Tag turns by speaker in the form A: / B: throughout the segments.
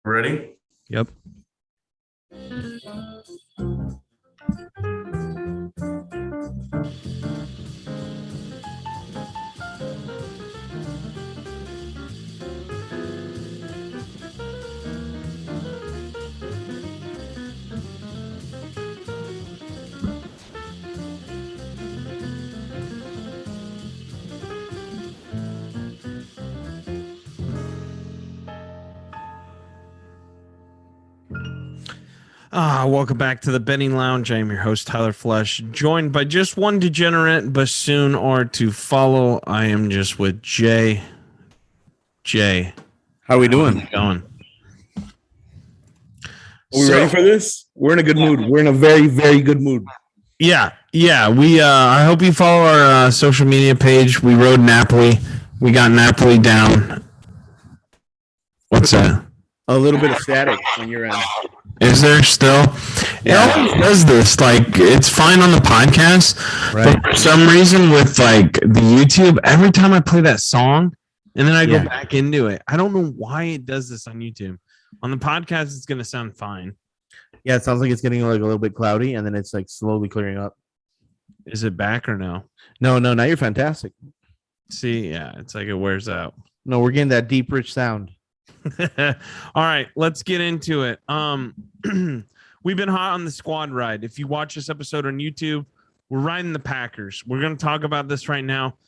A: Ready?
B: Yep. Welcome back to the Betting Lounge. I am your host, Tyler Flesh, joined by just one degenerate, but soon are to follow. I am just with Jay. Jay,
A: How we
B: how's
A: doing?
B: it going?
A: Are we ready for this? We're in a good mood. We're in a very, very good mood.
B: Yeah. We I hope you follow our social media page. We rode Napoli. We got Napoli down. What's that?
A: A little bit of static on your end.
B: Is there still?
A: Yeah.
B: It always does this. Like, it's fine on the podcast,
A: Right.
B: but for some reason with like the YouTube, every time I play that song and then I go
A: Yeah.
B: back into it, I don't know why it does this on YouTube. On the podcast, it's gonna sound fine.
A: Yeah, it sounds like it's getting like a little bit cloudy, and then it's like slowly clearing up.
B: Is it back or no?
A: No, now you're fantastic.
B: See, yeah, it's like it wears out.
A: No, we're getting that deep, rich sound.
B: All right, let's get into it. We've been hot on the squad ride. If you watch this episode on YouTube, we're riding the Packers. We're going to talk about this right now.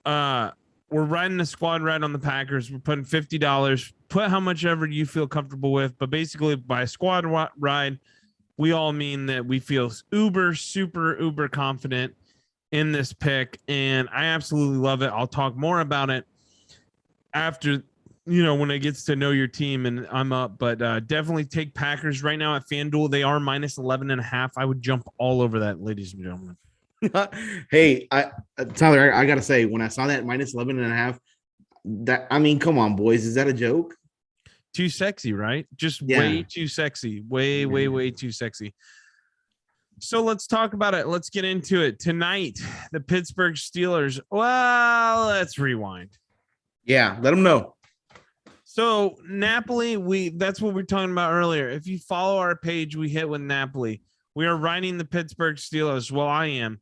B: We're riding the squad ride on the Packers. We're putting $50. Put how much ever you feel comfortable with, but basically by squad ride, we all mean that we feel uber confident in this pick, and I absolutely love it. I'll talk more about it after, when it gets to know your team and I'm up, but definitely take Packers right now at FanDuel. They are minus 11.5. I would jump all over that, ladies and gentlemen.
A: Hey, Tyler, I gotta say, when I saw that minus 11.5, come on, boys, is that a joke?
B: Too sexy, right? Just
A: Yeah.
B: way too sexy. Way too sexy. So let's talk about it. Let's get into it. Tonight, the Pittsburgh Steelers. Well, let's rewind.
A: Yeah, let them know.
B: So Napoli, that's what we were talking about earlier. If you follow our page, we hit with Napoli. We are riding the Pittsburgh Steelers. Well, I am.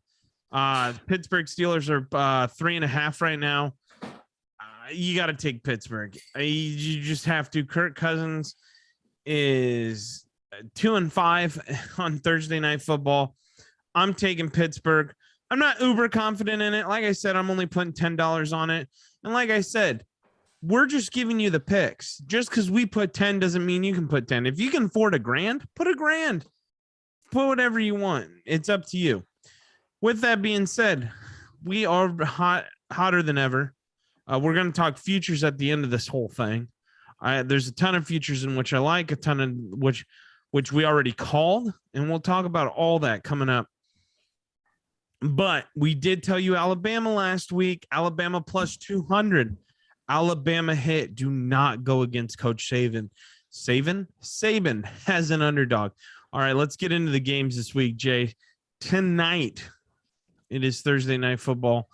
B: Pittsburgh Steelers are 3.5 right now. You got to take Pittsburgh. You just have to. Kirk Cousins is 2-5 on Thursday Night Football. I'm taking Pittsburgh. I'm not uber confident in it. Like I said, I'm only putting $10 on it. And like I said, we're just giving you the picks. Just because we put 10 doesn't mean you can put 10. If you can afford $1,000, put $1,000. Put whatever you want. It's up to you. With that being said, we are hotter than ever. We're going to talk futures at the end of this whole thing. There's a ton of futures in which I like, a ton of which we already called, and we'll talk about all that coming up. But we did tell you Alabama last week. Alabama plus 200. Alabama hit. Do not go against Coach Saban. Saban has an underdog. All right, let's get into the games this week, Jay. Tonight, it is Thursday Night Football,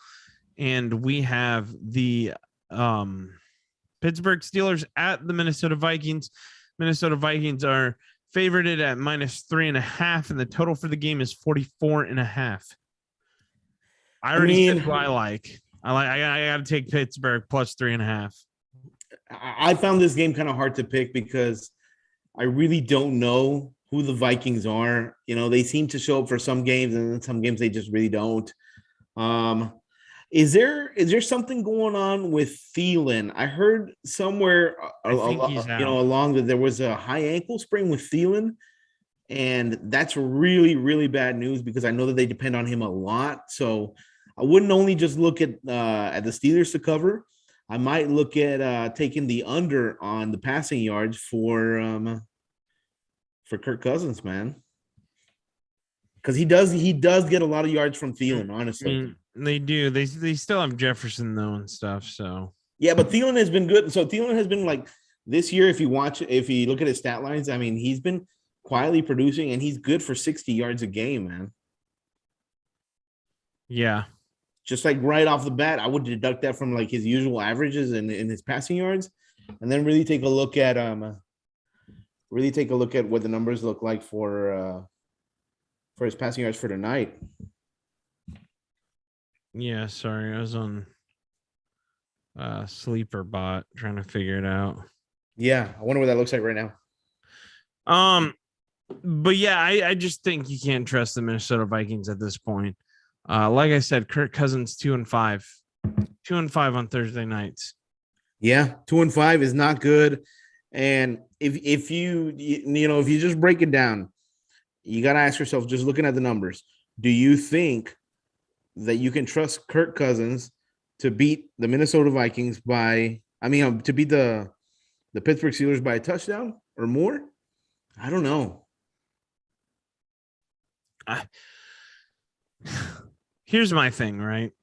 B: and we have the Pittsburgh Steelers at the Minnesota Vikings. Minnesota Vikings are favorited at minus 3.5, and the total for the game is 44.5. I already said who I like. I got to take Pittsburgh plus 3.5.
A: I found this game kind of hard to pick because I really don't know who the Vikings are. They seem to show up for some games, and then some games they just really don't. Is there something going on with Thielen? I heard somewhere along that there was a high ankle sprain with Thielen, and that's really, really bad news because I know that they depend on him a lot. So I wouldn't only just look at the Steelers to cover. I might look at taking the under on the passing yards for Kirk Cousins, man, because he does get a lot of yards from Thielen. Honestly,
B: they do. They still have Jefferson though and stuff. So
A: yeah, but Thielen has been good. So Thielen has been like this year. If you look at his stat lines, I mean, he's been quietly producing, and he's good for 60 yards a game, man.
B: Yeah.
A: Just like right off the bat, I would deduct that from like his usual averages and in his passing yards, and then really take a look at really take a look at what the numbers look like for his passing yards for tonight.
B: Yeah, sorry, I was on sleeper bot trying to figure it out.
A: Yeah, I wonder what that looks like right now.
B: But yeah, I just think you can't trust the Minnesota Vikings at this point. Like I said, Kirk Cousins 2-5, 2-5 on Thursday nights.
A: Yeah, 2-5 is not good. And if you if you just break it down, you got to ask yourself, just looking at the numbers, do you think that you can trust Kirk Cousins to beat the Minnesota Vikings to beat the Pittsburgh Steelers by a touchdown or more? I don't know.
B: Here's my thing, right?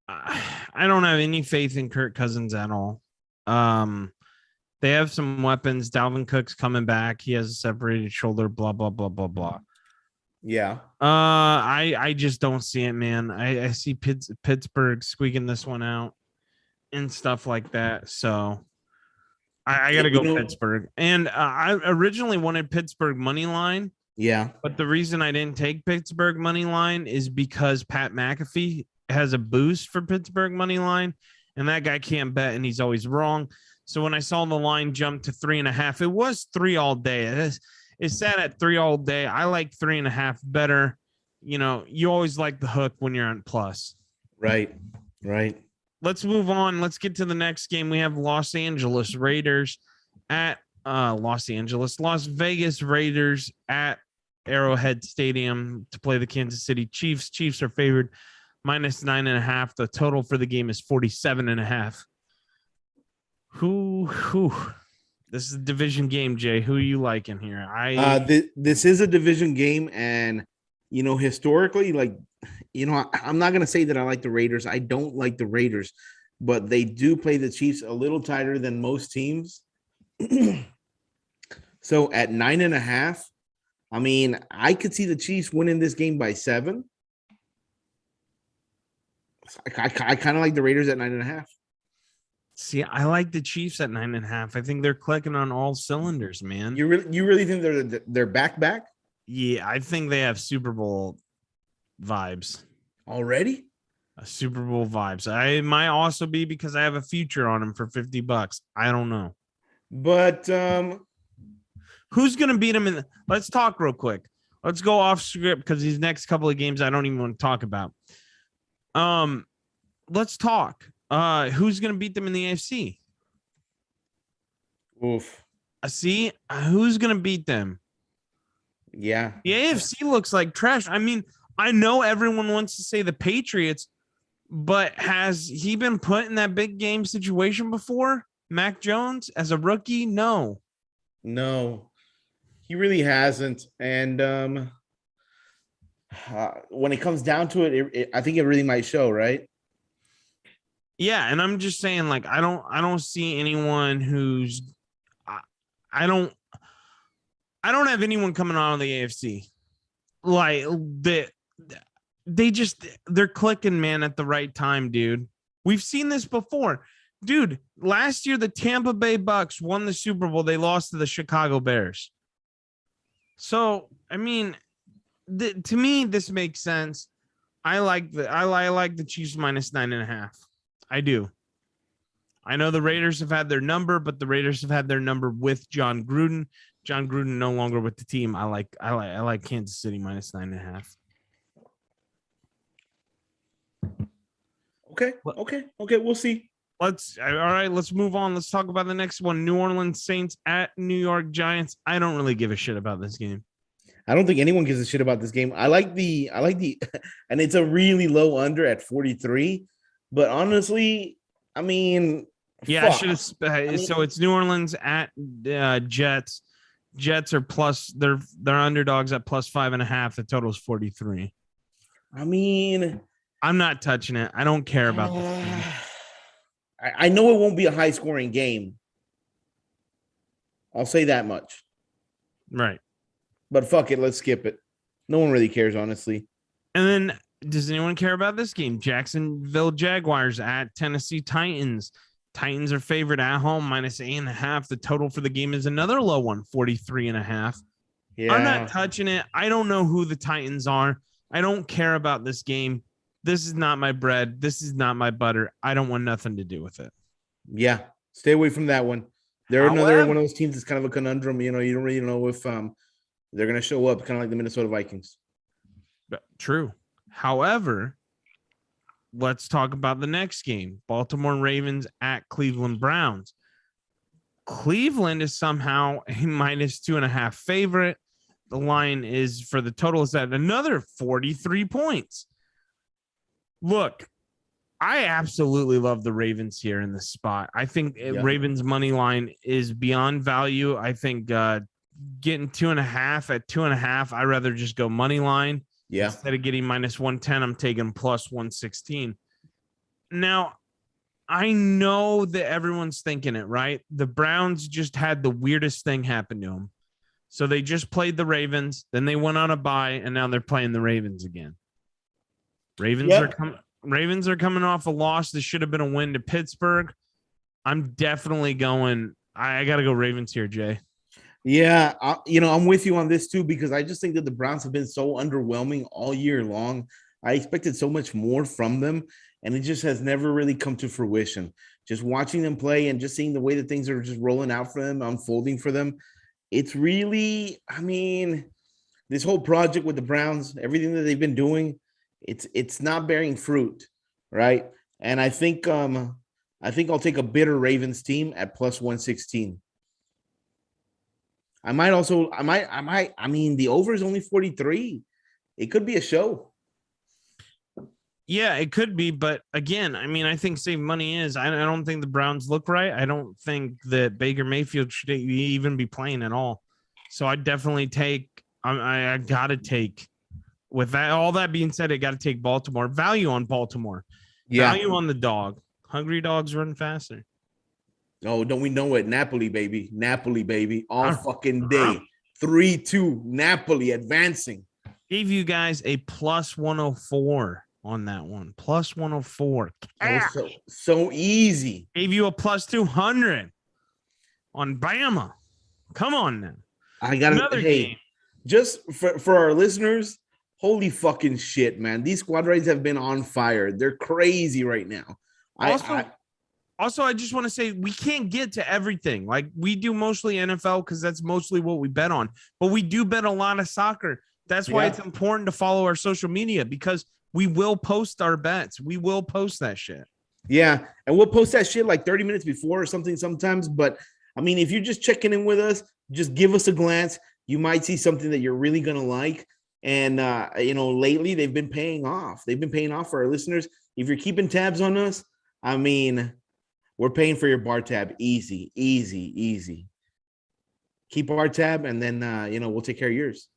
B: I don't have any faith in Kirk Cousins at all. They have some weapons. Dalvin Cook's coming back. He has a separated shoulder. Blah blah blah blah blah.
A: Yeah.
B: I just don't see it, man. I see Pittsburgh squeaking this one out and stuff like that. So I got to go Pittsburgh. And I originally wanted Pittsburgh money line.
A: Yeah.
B: But the reason I didn't take Pittsburgh money line is because Pat McAfee has a boost for Pittsburgh money line, and that guy can't bet, and he's always wrong. So when I saw the line jump to 3.5, it was 3 all day. It's sat at 3 all day. I like 3.5 better. You always like the hook when you're on plus.
A: Right.
B: Let's move on. Let's get to the next game. We have Los Angeles Raiders at Las Vegas Raiders at Arrowhead Stadium to play the Kansas City Chiefs. Chiefs are favored -9.5. The total for the game is 47.5. Who? This is a division game, Jay. Who are you liking here?
A: This is a division game, and historically, I'm not gonna say that I like the Raiders. I don't like the Raiders, but they do play the Chiefs a little tighter than most teams. So at 9.5, I could see the Chiefs winning this game by 7. I kind of like the Raiders at 9.5.
B: See, I like the Chiefs at 9.5. I think they're clicking on all cylinders, man.
A: You really think they're back?
B: Yeah, I think they have Super Bowl vibes
A: already.
B: Super Bowl vibes. I might also be because I have a future on them for $50. I don't know. But
A: who's
B: gonna beat him let's talk real quick. Let's go off script because these next couple of games I don't even want to talk about. Let's talk. Who's gonna beat them in the AFC?
A: Oof.
B: See, who's gonna beat them?
A: Yeah.
B: The AFC looks like trash. I know everyone wants to say the Patriots, but has he been put in that big game situation before? Mac Jones as a rookie? No,
A: he really hasn't. And when it comes down to it, I think it really might show, right?
B: Yeah, and I'm just saying, I don't see anyone who's, I don't have anyone coming out of the AFC. They're clicking, man, at the right time, dude. We've seen this before. Dude, last year the Tampa Bay Bucks won the Super Bowl. They lost to the Chicago Bears. So, to me, this makes sense. I like the Chiefs -9.5. I do. I know the Raiders have had their number, but the Raiders have had their number with John Gruden. John Gruden no longer with the team. I like Kansas City -9.5.
A: Okay. We'll see.
B: Let's move on. Let's talk about the next one. New Orleans Saints at New York Giants. I don't really give a shit about this game.
A: I don't think anyone gives a shit about this game. I like the and it's a really low under at 43. But honestly,
B: yeah, I should have. So it's New Orleans at Jets. Jets are plus. They're underdogs at +5.5. The total is 43. I'm not touching it. I don't care about this game.
A: I know it won't be a high scoring game. I'll say that much.
B: Right.
A: But fuck it. Let's skip it. No one really cares, honestly.
B: And then, does anyone care about this game? Jacksonville Jaguars at Tennessee Titans. Titans are favored at home, -8.5. The total for the game is another low one, 43.5. I'm not
A: Yeah.
B: touching it. I don't know who the Titans are. I don't care about this game. This is not my bread. This is not my butter. I don't want nothing to do with it.
A: Yeah. Stay away from that one. They're another one of those teams that's kind of a conundrum. You don't really know if they're gonna show up, kind of like the Minnesota Vikings.
B: True. However, let's talk about the next game. Baltimore Ravens at Cleveland Browns. Cleveland is somehow a -2.5 favorite. The line is for the total is at another 43 points. Look, I absolutely love the Ravens here in this spot. I think Ravens money line is beyond value. I think getting 2.5 at 2.5, I'd rather just go money line.
A: Yeah.
B: Instead of getting -110, I'm taking +116. Now, I know that everyone's thinking it, right? The Browns just had the weirdest thing happen to them. So they just played the Ravens, then they went on a bye, and now they're playing the Ravens again. Ravens are coming off a loss. This should have been a win to Pittsburgh. I'm definitely going. I got to go Ravens here, Jay.
A: Yeah, I'm with you on this too, because I just think that the Browns have been so underwhelming all year long. I expected so much more from them, and it just has never really come to fruition. Just watching them play and just seeing the way that things are just rolling out for them, unfolding for them. It's really, this whole project with the Browns, everything that they've been doing, it's not bearing fruit, right? And I think I'll take a bitter Ravens team at +116. The over is only 43. It could be a show.
B: Yeah, it could be. But again, I think save money is. I don't think the Browns look right. I don't think that Baker Mayfield should even be playing at all. So I definitely take. I got to take. With that, all that being said, I got to take Baltimore. Value on Baltimore. Yeah. Value on the dog. Hungry dogs run faster.
A: Oh, don't we know it? Napoli, baby. All fucking day. 3-2. Napoli advancing.
B: Gave you guys a +104 on that one. +104.
A: So easy.
B: Gave you a +200 on Bama. Come on now.
A: I got another game. Just for our listeners, holy fucking shit, man. These squad rides have been on fire. They're crazy right now.
B: Also, I just want to say we can't get to everything. Like we do mostly NFL because that's mostly what we bet on. But we do bet a lot of soccer. That's why it's important to follow our social media because we will post our bets. We will post that shit.
A: Yeah, and we'll post that shit like 30 minutes before or something sometimes. But, if you're just checking in with us, just give us a glance. You might see something that you're really going to like. And, lately they've been paying off. They've been paying off for our listeners. If you're keeping tabs on us, we're paying for your bar tab. Easy. Keep our tab, and then, we'll take care of yours.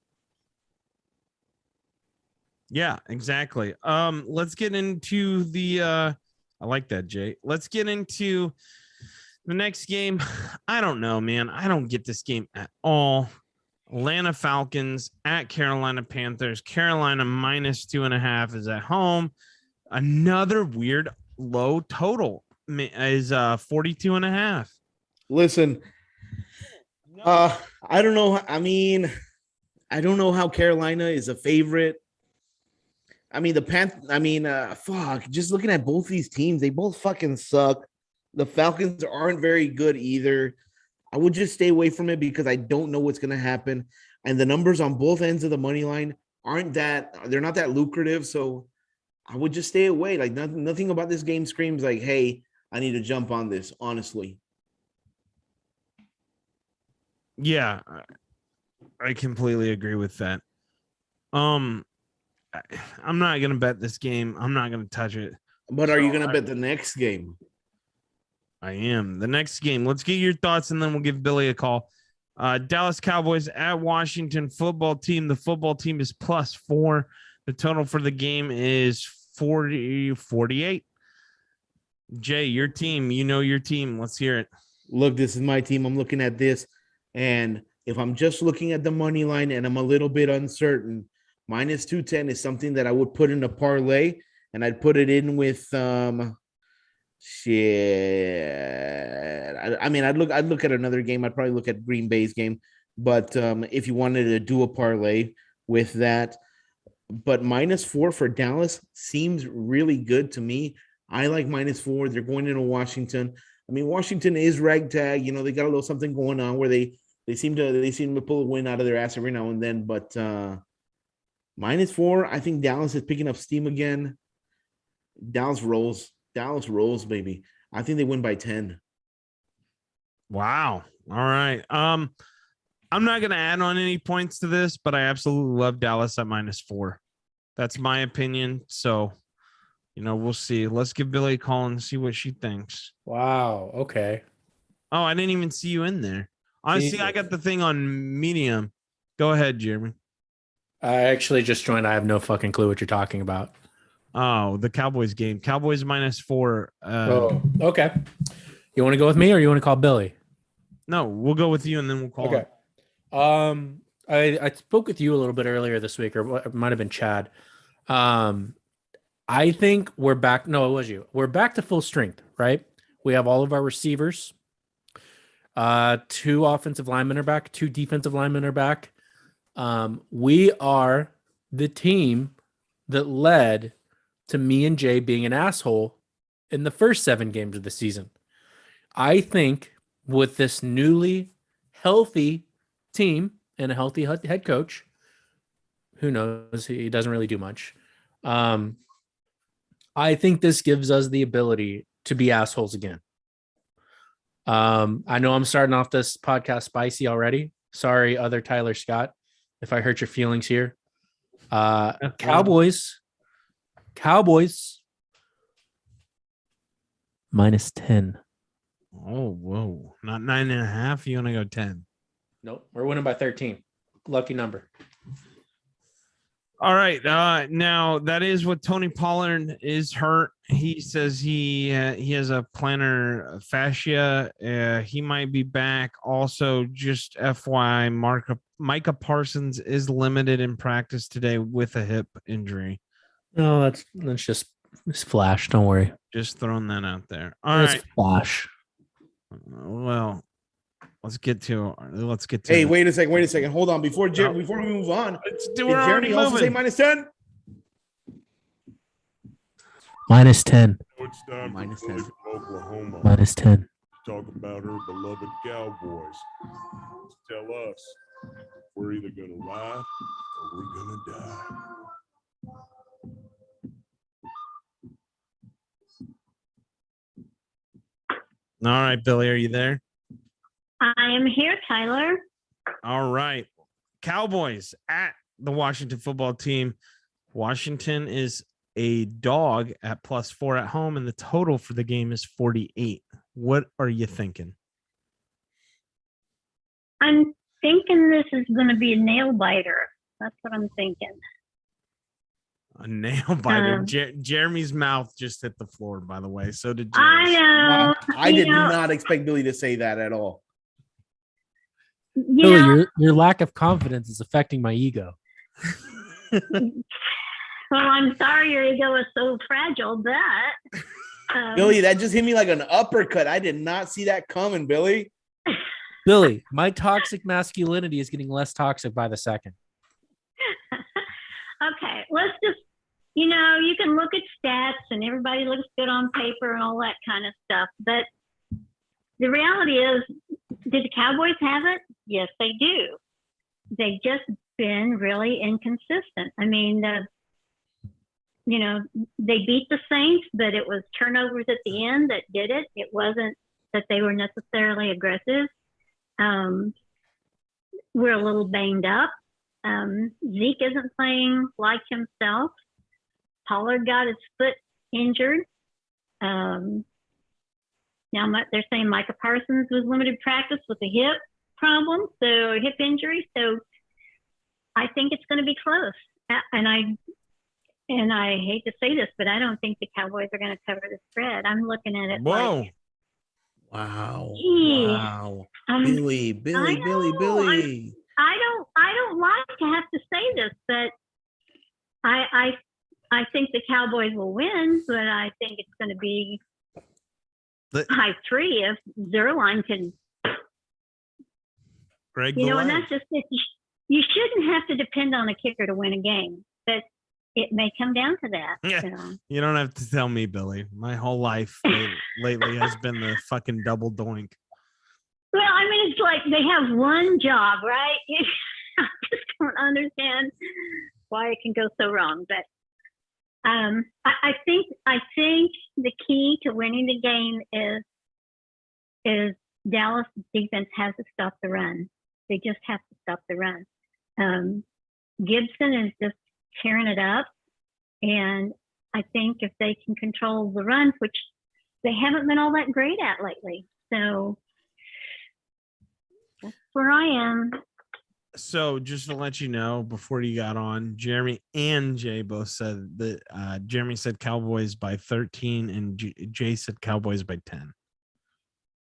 B: Yeah, exactly. Let's get into the I like that, Jay. Let's get into the next game. I don't know, man. I don't get this game at all. Atlanta Falcons at Carolina Panthers. Carolina -2.5 is at home. Another weird low total is 42.5.
A: Listen, I don't know. I don't know how Carolina is a favorite. Just looking at both these teams, they both fucking suck. The Falcons aren't very good either. I would just stay away from it because I don't know what's going to happen. And the numbers on both ends of the money line they're not that lucrative. So I would just stay away. Like nothing about this game screams like, hey, I need to jump on this, honestly.
B: Yeah, I completely agree with that. I'm not going to bet this game. I'm not going to touch it.
A: But are you going to bet the next game?
B: I am. The next game. Let's get your thoughts, and then we'll give Billy a call. Dallas Cowboys at Washington football team. The football team is +4. The total for the game is 48. Jay, your team. You know your team. Let's hear it.
A: Look, this is my team. I'm looking at this, and if I'm just looking at the money line and I'm a little bit uncertain, -210 is something that I would put in a parlay, and I'd put it in with Shit. I mean, I'd look at another game. I'd probably look at Green Bay's game. But if you wanted to do a parlay with that, but -4 for Dallas seems really good to me. I like -4. They're going into Washington. I mean, Washington is ragtag. You know, they got a little something going on where they seem to pull a win out of their ass every now and then. But -4, I think Dallas is picking up steam again. Dallas rolls. Dallas rolls, baby. I think they win by 10.
B: Wow. All right. I'm not going to add on any points to this, but I absolutely love Dallas at -4. That's my opinion. So, we'll see. Let's give Billy a call and see what she thinks.
C: Wow. Okay.
B: Oh, I didn't even see you in there. Honestly, I got the thing on medium. Go ahead, Jeremy.
C: I actually just joined. I have no fucking clue what you're talking about.
B: Oh, the Cowboys game. Cowboys -4.
C: Okay. You want to go with me or you want to call Billy?
B: No, we'll go with you and then we'll call
C: Okay.
B: him.
C: I spoke with you a little bit earlier this week, or it might have been Chad. I think we're back. No, it was you. We're back to full strength, right? We have all of our receivers. 2 offensive linemen are back. 2 defensive linemen are back. We are the team that led to me and Jay being an asshole in the first 7 games of the season. I think with this newly healthy team and a healthy head coach, who knows, he doesn't really do much. I think this gives us the ability to be assholes again. I know I'm starting off this podcast spicy already. Sorry, other Tyler Scott, if I hurt your feelings here. Cowboys -10.
B: Oh, whoa. Not 9.5. You want to go 10.
C: Nope. We're winning by 13. Lucky number.
B: All right. Now that is what Tony Pollard is hurt. He says he has a plantar fascia. He might be back. Also, just FYI, Micah Parsons is limited in practice today with a hip injury.
C: No, that's just flash. Don't worry.
B: Just throwing that out there. All right.
C: Flash.
B: Well, let's get to.
A: Hey, wait a second. Hold on. Before we move on,
B: we're already
A: also say
B: moving.
A: -10?
C: -10.
D: It's time
A: Minus
D: for Billy
A: 10.
D: from Oklahoma
C: -10.
D: to talk about her beloved Cowboys. Tell us, we're either going to ride or we're going to die.
B: All right, Billy, are you there?
E: I am here, Tyler.
B: All right. Cowboys at the Washington football team. Washington is a dog at +4 at home, and the total for the game is 48. What are you thinking?
E: I'm thinking this is going to be a nail biter. That's what I'm thinking.
B: A nail biter. Jeremy's mouth just hit the floor, by the way. So did
E: I
B: Jerry's.
E: know.
A: I did not expect Billy to say that at all.
E: You know,
C: your lack of confidence is affecting my ego.
E: well, I'm sorry your ego is so fragile, but
A: Billy, that just hit me like an uppercut. I did not see that coming, Billy.
C: Billy, my toxic masculinity is getting less toxic by the second.
E: okay, let's just, you can look at stats and everybody looks good on paper and all that kind of stuff. But the reality is, do the Cowboys have it? Yes, they do. They've just been really inconsistent. I mean, they beat the Saints, but it was turnovers at the end that did it. It wasn't that they were necessarily aggressive. We're a little banged up. Zeke isn't playing like himself. Pollard got his foot injured. Now they're saying Micah Parsons was limited practice with a hip problem, so hip injury. So I think it's going to be close. And I hate to say this, but I don't think the Cowboys are going to cover the spread. I'm looking at it.
B: Whoa.
E: Like,
A: Wow.
E: gee,
A: Wow.
E: I
A: Billy.
E: don't like to have to say this, but I think the Cowboys will win, but I think it's going to be high 3 if Zerline can,
B: Greg,
E: you know, and
B: Goulet.
E: that's just it. You shouldn't have to depend on a kicker to win a game, but it may come down to that.
B: Yeah.
E: So.
B: You don't have to tell me, Billy. My whole life lately has been the fucking double doink.
E: Well, I mean, it's like they have one job, right? I just don't understand why it can go so wrong. But I think the key to winning the game is Dallas defense has to stop the run. They just have to stop the run. Gibson is just tearing it up, and I think if they can control the run, which they haven't been all that great at lately, so that's where I am.
B: So just to let you know, before you got on, Jeremy and Jay both said that Jeremy said Cowboys by 13 and Jay said Cowboys by 10.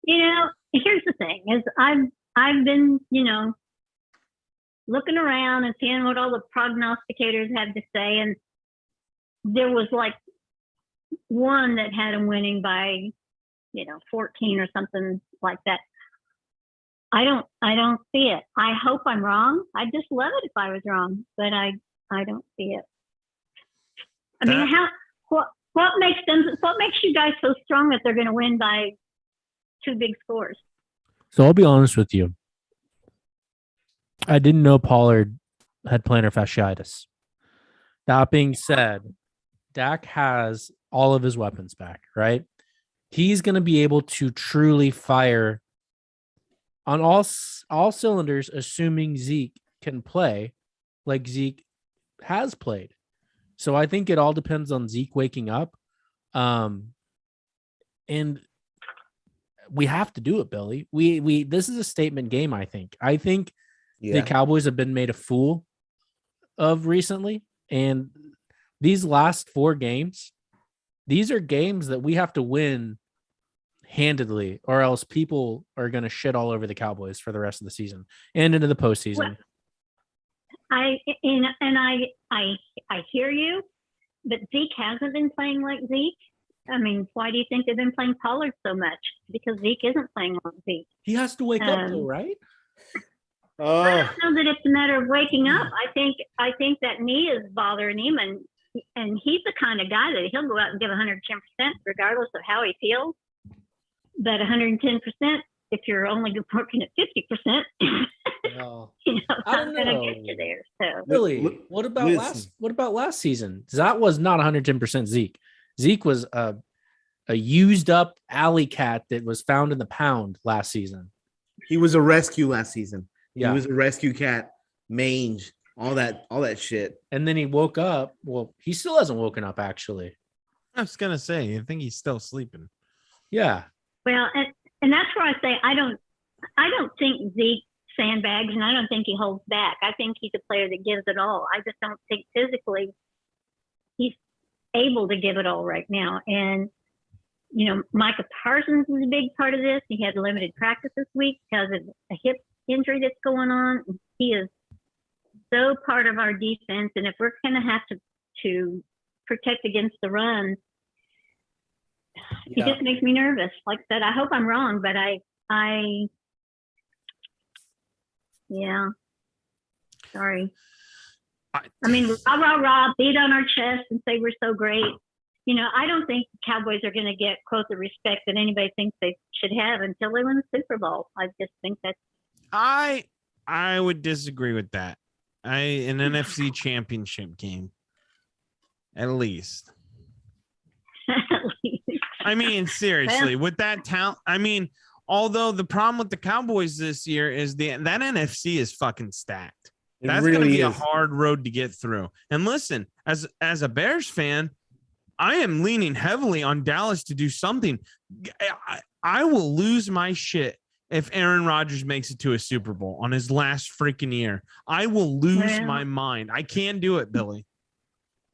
E: You know, here's the thing: is I've been, you know, looking around and seeing what all the prognosticators have to say, and there was like one that had them winning by, 14 or something like that. I don't see it. I hope I'm wrong. I'd just love it if I was wrong, but I don't see it. I mean, what makes you guys so strong that they're going to win by 2 big scores?
C: So I'll be honest with you. I didn't know Pollard had plantar fasciitis. That being said, Dak has all of his weapons back, right? He's going to be able to truly fire on all cylinders, assuming Zeke can play like Zeke has played. So I think it all depends on Zeke waking up. And we have to do it, Billy. We this is a statement game, I think. The Cowboys have been made a fool of recently, and these last 4 games, these are games that we have to win handedly, or else people are going to shit all over the Cowboys for the rest of the season and into the postseason.
E: I hear you, but Zeke hasn't been playing like Zeke. I mean, why do you think they've been playing Pollard so much? Because Zeke isn't playing like Zeke.
C: He has to wake up, though, right?
E: I don't know that it's a matter of waking up. I think that knee is bothering him, and he's the kind of guy that he'll go out and give 110% regardless of how he feels. But 110%, if you're only working at 50%,
C: Well,
E: it's
C: I
E: not
C: don't
E: going to
C: know.
E: get you there. So
C: Billy, what about last season? That was not 110% Zeke. Zeke was a used up alley cat that was found in the pound last season.
A: He was a rescue last season.
C: Yeah.
A: He was a rescue cat, mange, all that shit.
C: And then he woke up. Well, he still hasn't woken up, actually.
B: I was gonna say, I think he's still sleeping.
C: Yeah.
E: well, and that's where I say I don't think Zeke sandbags, and I don't think he holds back. I think he's a player that gives it all. I just don't think physically he's able to give it all right now. And Micah Parsons is a big part of this. He had limited practice this week because of a hip injury that's going on. He is so part of our defense, and if we're going to have to protect against the run, it just makes me nervous. Like I said, I hope I'm wrong, but yeah. Sorry. I mean, rah, beat on our chest and say we're so great. I don't think the Cowboys are going to get, quote, the respect that anybody thinks they should have until they win the Super Bowl. I just think that's.
B: I would disagree with that. An NFC championship game, at least. I mean, seriously, with that talent, I mean, although the problem with the Cowboys this year is that NFC is fucking stacked. That's really going to be a hard road to get through. And listen, as a Bears fan, I am leaning heavily on Dallas to do something. I will lose my shit if Aaron Rodgers makes it to a Super Bowl on his last freaking year. I will lose my mind. I can't do it, Billy.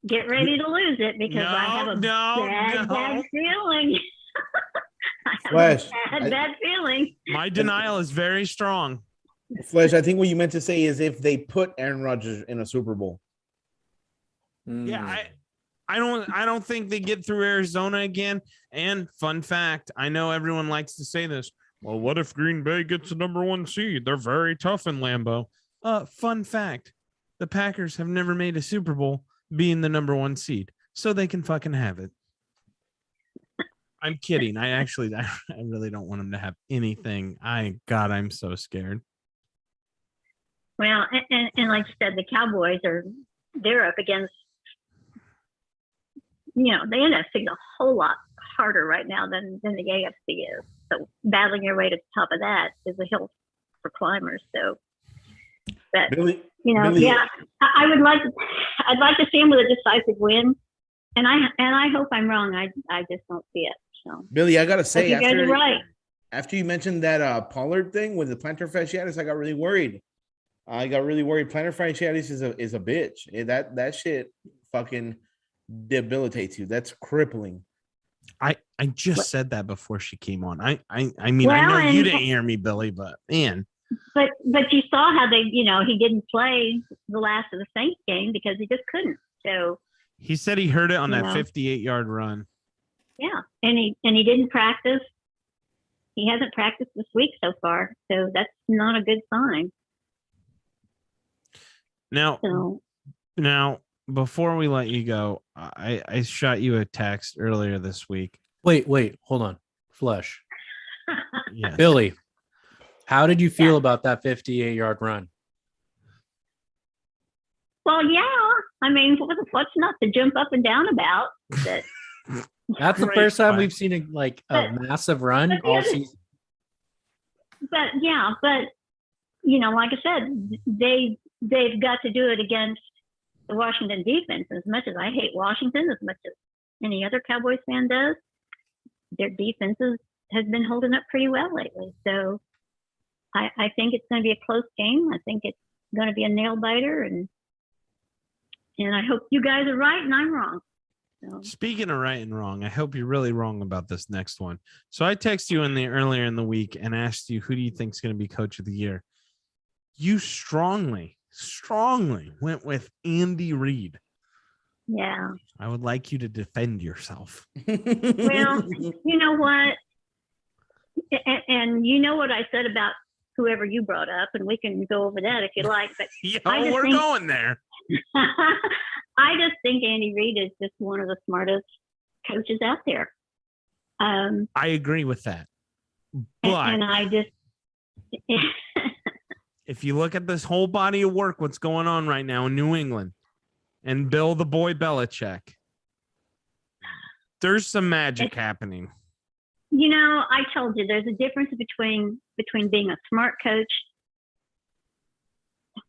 E: Get ready to lose it because I have a bad feeling.
A: Flesh,
E: bad feeling.
B: My denial is very strong.
A: Flesh, I think what you meant to say is if they put Aaron Rodgers in a Super Bowl.
B: Yeah, I don't think they get through Arizona again. And fun fact, I know everyone likes to say this. Well, what if Green Bay gets the number 1 seed? They're very tough in Lambeau. Fun fact, the Packers have never made a Super Bowl being the number 1 seed, so they can fucking have it. I'm kidding. I really don't want them to have anything. I'm so scared.
E: Well, and like you said, the Cowboys they're up against, the NFC is a whole lot harder right now than the AFC is. So battling your way to the top of that is a hill for climbers. So, but
A: Billy,
E: yeah, I'd like to see him with a decisive win, and I hope I'm wrong. I just don't see it. So
A: Billy, I gotta
E: but
A: say,
E: you guys are right.
A: after you mentioned that Pollard thing with the plantar fasciitis, I got really worried. Plantar fasciitis is a bitch. That shit fucking debilitates you. That's crippling.
B: I just said that before she came on. I mean, I know you didn't hear me, Billy, but man.
E: But you saw how he didn't play the last of the Saints game because he just couldn't. So
B: he said he heard it on that 58-yard run.
E: Yeah, and he didn't practice. He hasn't practiced this week so far, so that's not a good sign.
B: Now, before we let you go, I shot you a text earlier this week.
C: Wait, hold on. Flush.
B: Yes.
C: Billy, how did you feel about that 58-yard run?
E: Well, yeah. I mean, what's not to jump up and down about?
C: That's the first time we've seen a massive run all season.
E: But like I said, they've got to do it against the Washington defense. As much as I hate Washington, as much as any other Cowboys fan does, their defenses has been holding up pretty well lately. So I think it's going to be a close game. I think it's going to be a nail biter, and I hope you guys are right and I'm wrong. So.
B: Speaking of right and wrong, I hope you're really wrong about this next one. So I texted you earlier in the week and asked you, who do you think is going to be coach of the year? You strongly went with Andy Reid.
E: Yeah.
B: I would like you to defend yourself.
E: Well, you know what? And you know what I said about whoever you brought up, and we can go over that if you like. But
B: we're going there.
E: I just think Andy Reid is just one of the smartest coaches out there.
B: I agree with that. But
E: and I just
B: if you look at this whole body of work, what's going on right now in New England and Bill the Boy Belichick, there's some magic happening.
E: I told you there's a difference between being a smart coach.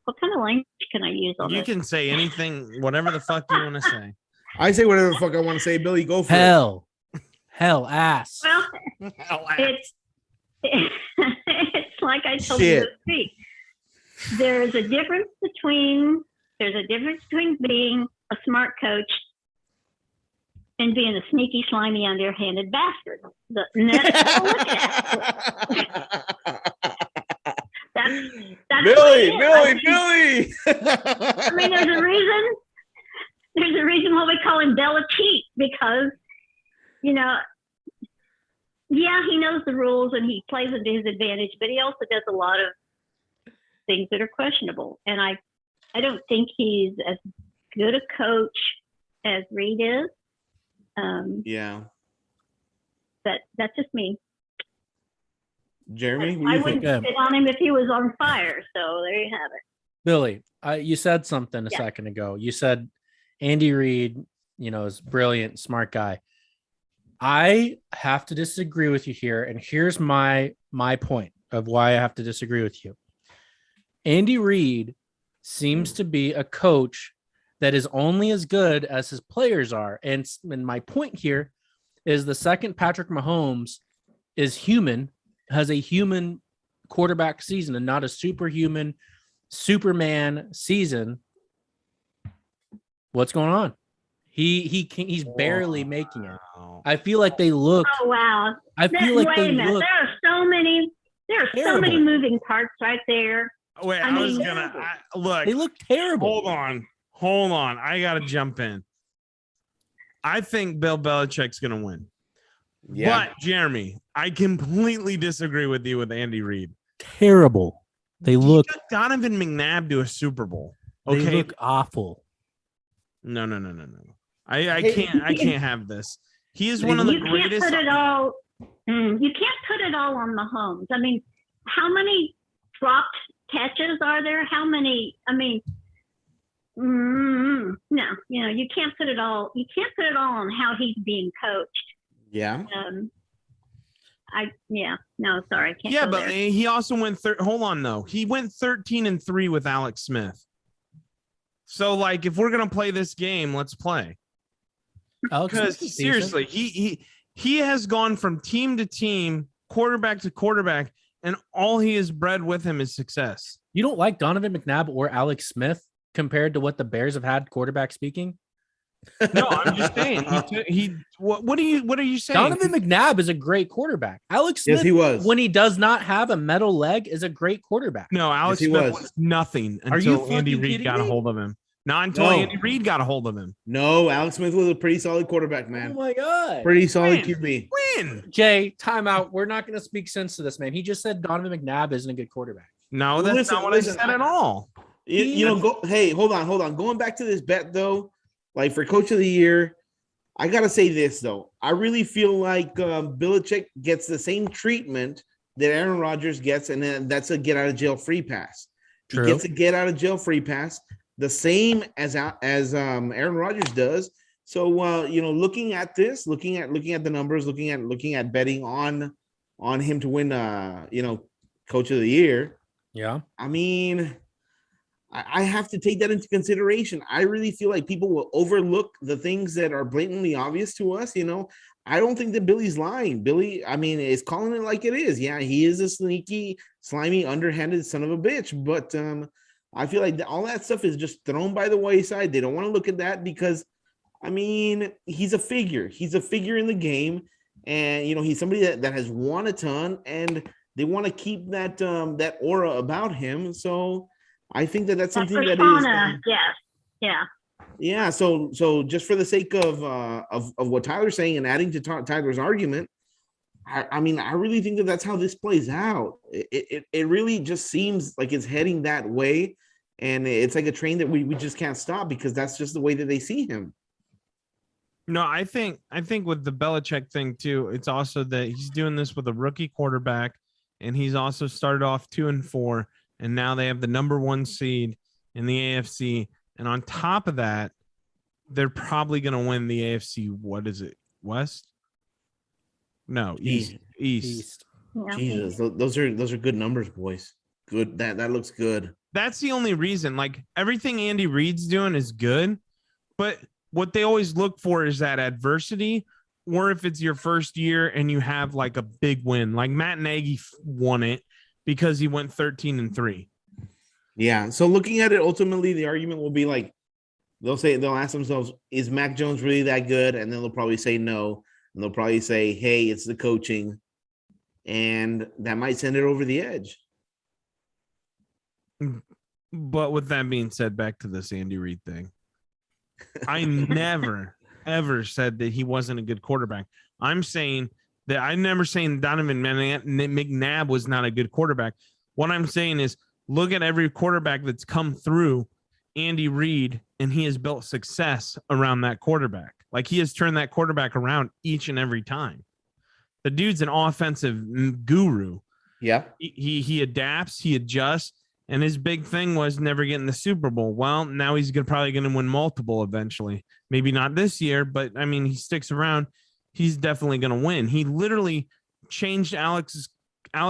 E: What kind of language can I use on
B: You
E: this?
B: can say anything, whatever the fuck you want to say.
A: I say whatever the fuck I want to say, Billy. Go for it.
C: Hell ass.
E: Well, it's like I told you this week. There's a difference between being a smart coach and being a sneaky, slimy, underhanded bastard. That's
A: Billy.
E: I mean, there's a reason why we call him Bella Cheat, because, he knows the rules and he plays it to his advantage, but he also does a lot of things that are questionable. And I don't think he's as good a coach as Reid is.
A: Yeah.
E: But that's just me.
A: Jeremy,
E: I wouldn't sit on him if he was on fire. So there you have it.
C: Billy, you said something a second ago. You said Andy Reid, is brilliant, smart guy. I have to disagree with you here, and here's my point of why I have to disagree with you. Andy Reid seems to be a coach that is only as good as his players are, and my point here is the second Patrick Mahomes is human, has a human quarterback season and not a superhuman Superman season. What's going on? He's barely making it. I feel like they look.
E: Oh wow!
C: I feel like they look.
E: There are so many moving parts right there.
B: Wait, I was gonna look.
C: They look terrible.
B: Hold on. I gotta jump in. I think Bill Belichick's going to win.
A: Yeah.
B: But Jeremy, I completely disagree with you with Andy Reid.
C: Terrible. They
B: He
C: look
B: took Donovan McNabb to a Super Bowl.
C: they
B: Okay.
C: look awful.
B: No. I can't have this. He is one of the
E: You can't
B: greatest.
E: put it all. You can't put it all on Mahomes. I mean, how many dropped catches are there? How many? I mean, no. You can't put it all. You can't put it all on how he's being coached.
A: Yeah.
E: No, sorry, I can't.
B: Yeah,
E: go
B: but
E: there.
B: he also went. Hold on, though. He went 13-3 with Alex Smith. So, like, if we're gonna play this game, let's play.
C: Alex Smith
B: Because
C: is decent.
B: seriously, he has gone from team to team, quarterback to quarterback, and all he has bred with him is success.
C: You don't like Donovan McNabb or Alex Smith compared to what the Bears have had quarterback speaking?
B: No, I'm just saying. What are you saying?
C: Donovan McNabb is a great quarterback. Alex Smith,
A: Yes, he was.
C: when he does not have a metal leg, is a great quarterback.
B: No, Alex
A: Yes, he
B: Smith
A: was.
B: was nothing
C: Are you
B: until Andy
C: fucking
B: Reid
C: kidding
B: got a
C: me?
B: hold of him. Not until
A: No.
B: Andy Reid got a hold of him.
A: No, Alex Smith was a pretty solid quarterback,
C: Oh
A: man.
C: my god.
A: Pretty solid
B: Man.
A: QB.
B: Win.
C: Jay, timeout. We're not going to speak sense to this man. He just said Donovan McNabb isn't a good quarterback.
B: No,
A: Well,
B: that's
A: listen,
B: not what
A: listen,
B: I said at all.
A: Hey, hold on. Going back to this bet though, like for Coach of the Year, I gotta say this though. I really feel like Belichick gets the same treatment that Aaron Rodgers gets, and then that's a get out of jail free pass.
C: True.
A: He gets a get out of jail free pass, the same as Aaron Rodgers does. So looking at this, looking at the numbers, looking at betting on him to win, Coach of the Year.
C: Yeah.
A: I mean, I have to take that into consideration. I really feel like people will overlook the things that are blatantly obvious to us. I don't think that Billy's lying. Billy, I mean, is calling it like it is. Yeah, he is a sneaky, slimy, underhanded son of a bitch. But I feel like all that stuff is just thrown by the wayside. They don't want to look at that because, I mean, he's a figure. He's a figure in the game. And, he's somebody that has won a ton. And they want to keep that that aura about him. So I think that's something that
E: persona,
A: is.
E: yeah.
A: Yeah. So just for the sake of what Tyler's saying and adding to Tyler's argument, I mean, I really think that that's how this plays out. It really just seems like it's heading that way. And it's like a train that we just can't stop because that's just the way that they see him.
B: No, I think with the Belichick thing too, it's also that he's doing this with a rookie quarterback, and he's also started off 2-4, and now they have the number 1 seed in the AFC, and on top of that, they're probably going to win the AFC. What is it? West? No, East.
E: Yeah.
A: Jesus, those are good numbers, boys. Good. That looks good.
B: That's the only reason. Like everything Andy Reid's doing is good, but what they always look for is that adversity, or if it's your first year and you have like a big win, like Matt Nagy won it because he went 13-3.
A: Yeah. So looking at it, ultimately, the argument will be like, they'll ask themselves, is Mac Jones really that good? And then they'll probably say no. And they'll probably say, hey, it's the coaching. And that might send it over the edge.
B: But with that being said, back to this Andy Reid thing. I never, ever said that he wasn't a good quarterback. I'm saying that I'm never saying Donovan McNabb was not a good quarterback. What I'm saying is look at every quarterback that's come through Andy Reid, and he has built success around that quarterback. Like he has turned that quarterback around each and every time. The dude's an offensive guru.
A: Yeah.
B: He adapts, he adjusts. And his big thing was never getting the Super Bowl. Well, now he's probably going to win multiple eventually. Maybe not this year, but I mean, he sticks around. He's definitely going to win. He literally changed Alex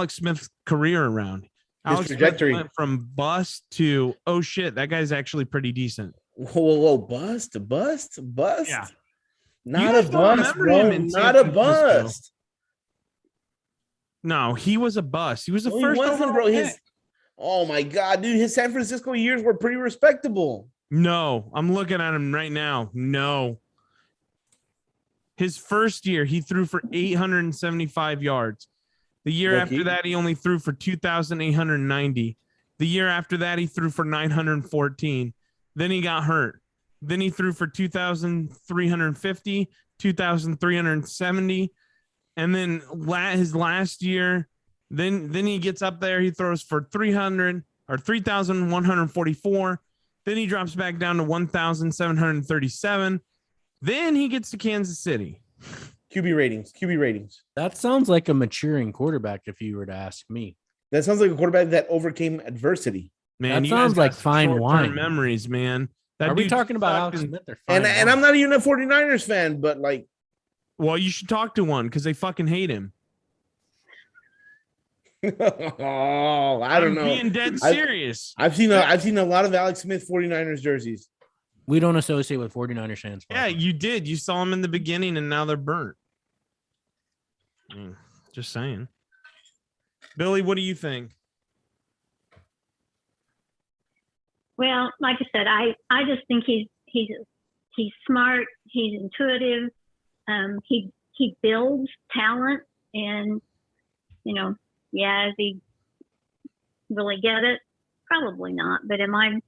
B: Smith's career around. Alex
A: trajectory
B: Smith went from bust to, oh shit, that guy's actually pretty decent.
A: Whoa, bust.
B: Yeah.
A: Not
B: You
A: a
B: guys don't
A: bust,
B: remember
A: bro.
B: him in
A: Not
B: San
A: a
B: Francisco.
A: bust.
B: No, he was a bust. He was the
A: No, he
B: first
A: wasn't,
B: overall
A: bro.
B: pick.
A: Oh my God, dude, his San Francisco years were pretty respectable.
B: No, I'm looking at him right now. No. His first year, he threw for 875 yards. The year
A: Rookie.
B: after that, he only threw for 2,890. The year after that, he threw for 914. Then he got hurt. Then he threw for 2,350, 2,370. And then his last year, then he gets up there. He throws for 300 or 3,144. Then he drops back down to 1,737. Then he gets to Kansas City.
A: QB ratings.
C: That sounds like a maturing quarterback if you were to ask me.
A: That sounds like a quarterback that overcame adversity.
B: Man,
C: That
B: you guys
C: sounds like
B: got
C: fine
B: short-term
C: wine.
B: memories, man. That
C: Are we
B: dude
C: talking about
B: sucked
C: Alex
B: and-
C: Smith or fine
A: And I'm not even a 49ers fan, but like,
B: Well, you should talk to one because they fucking hate him.
A: oh, I don't
B: I'm
A: know.
B: being dead
A: I've-
B: serious.
A: I've seen a lot of Alex Smith 49ers jerseys.
C: We don't associate with 49ers fans.
B: Yeah, you did. You saw them in the beginning, and now they're burnt. Just saying. Billy, what do you think?
E: Well, like I said, I just think he's smart. He's intuitive. He builds talent, and does he really get it? Probably not. But in my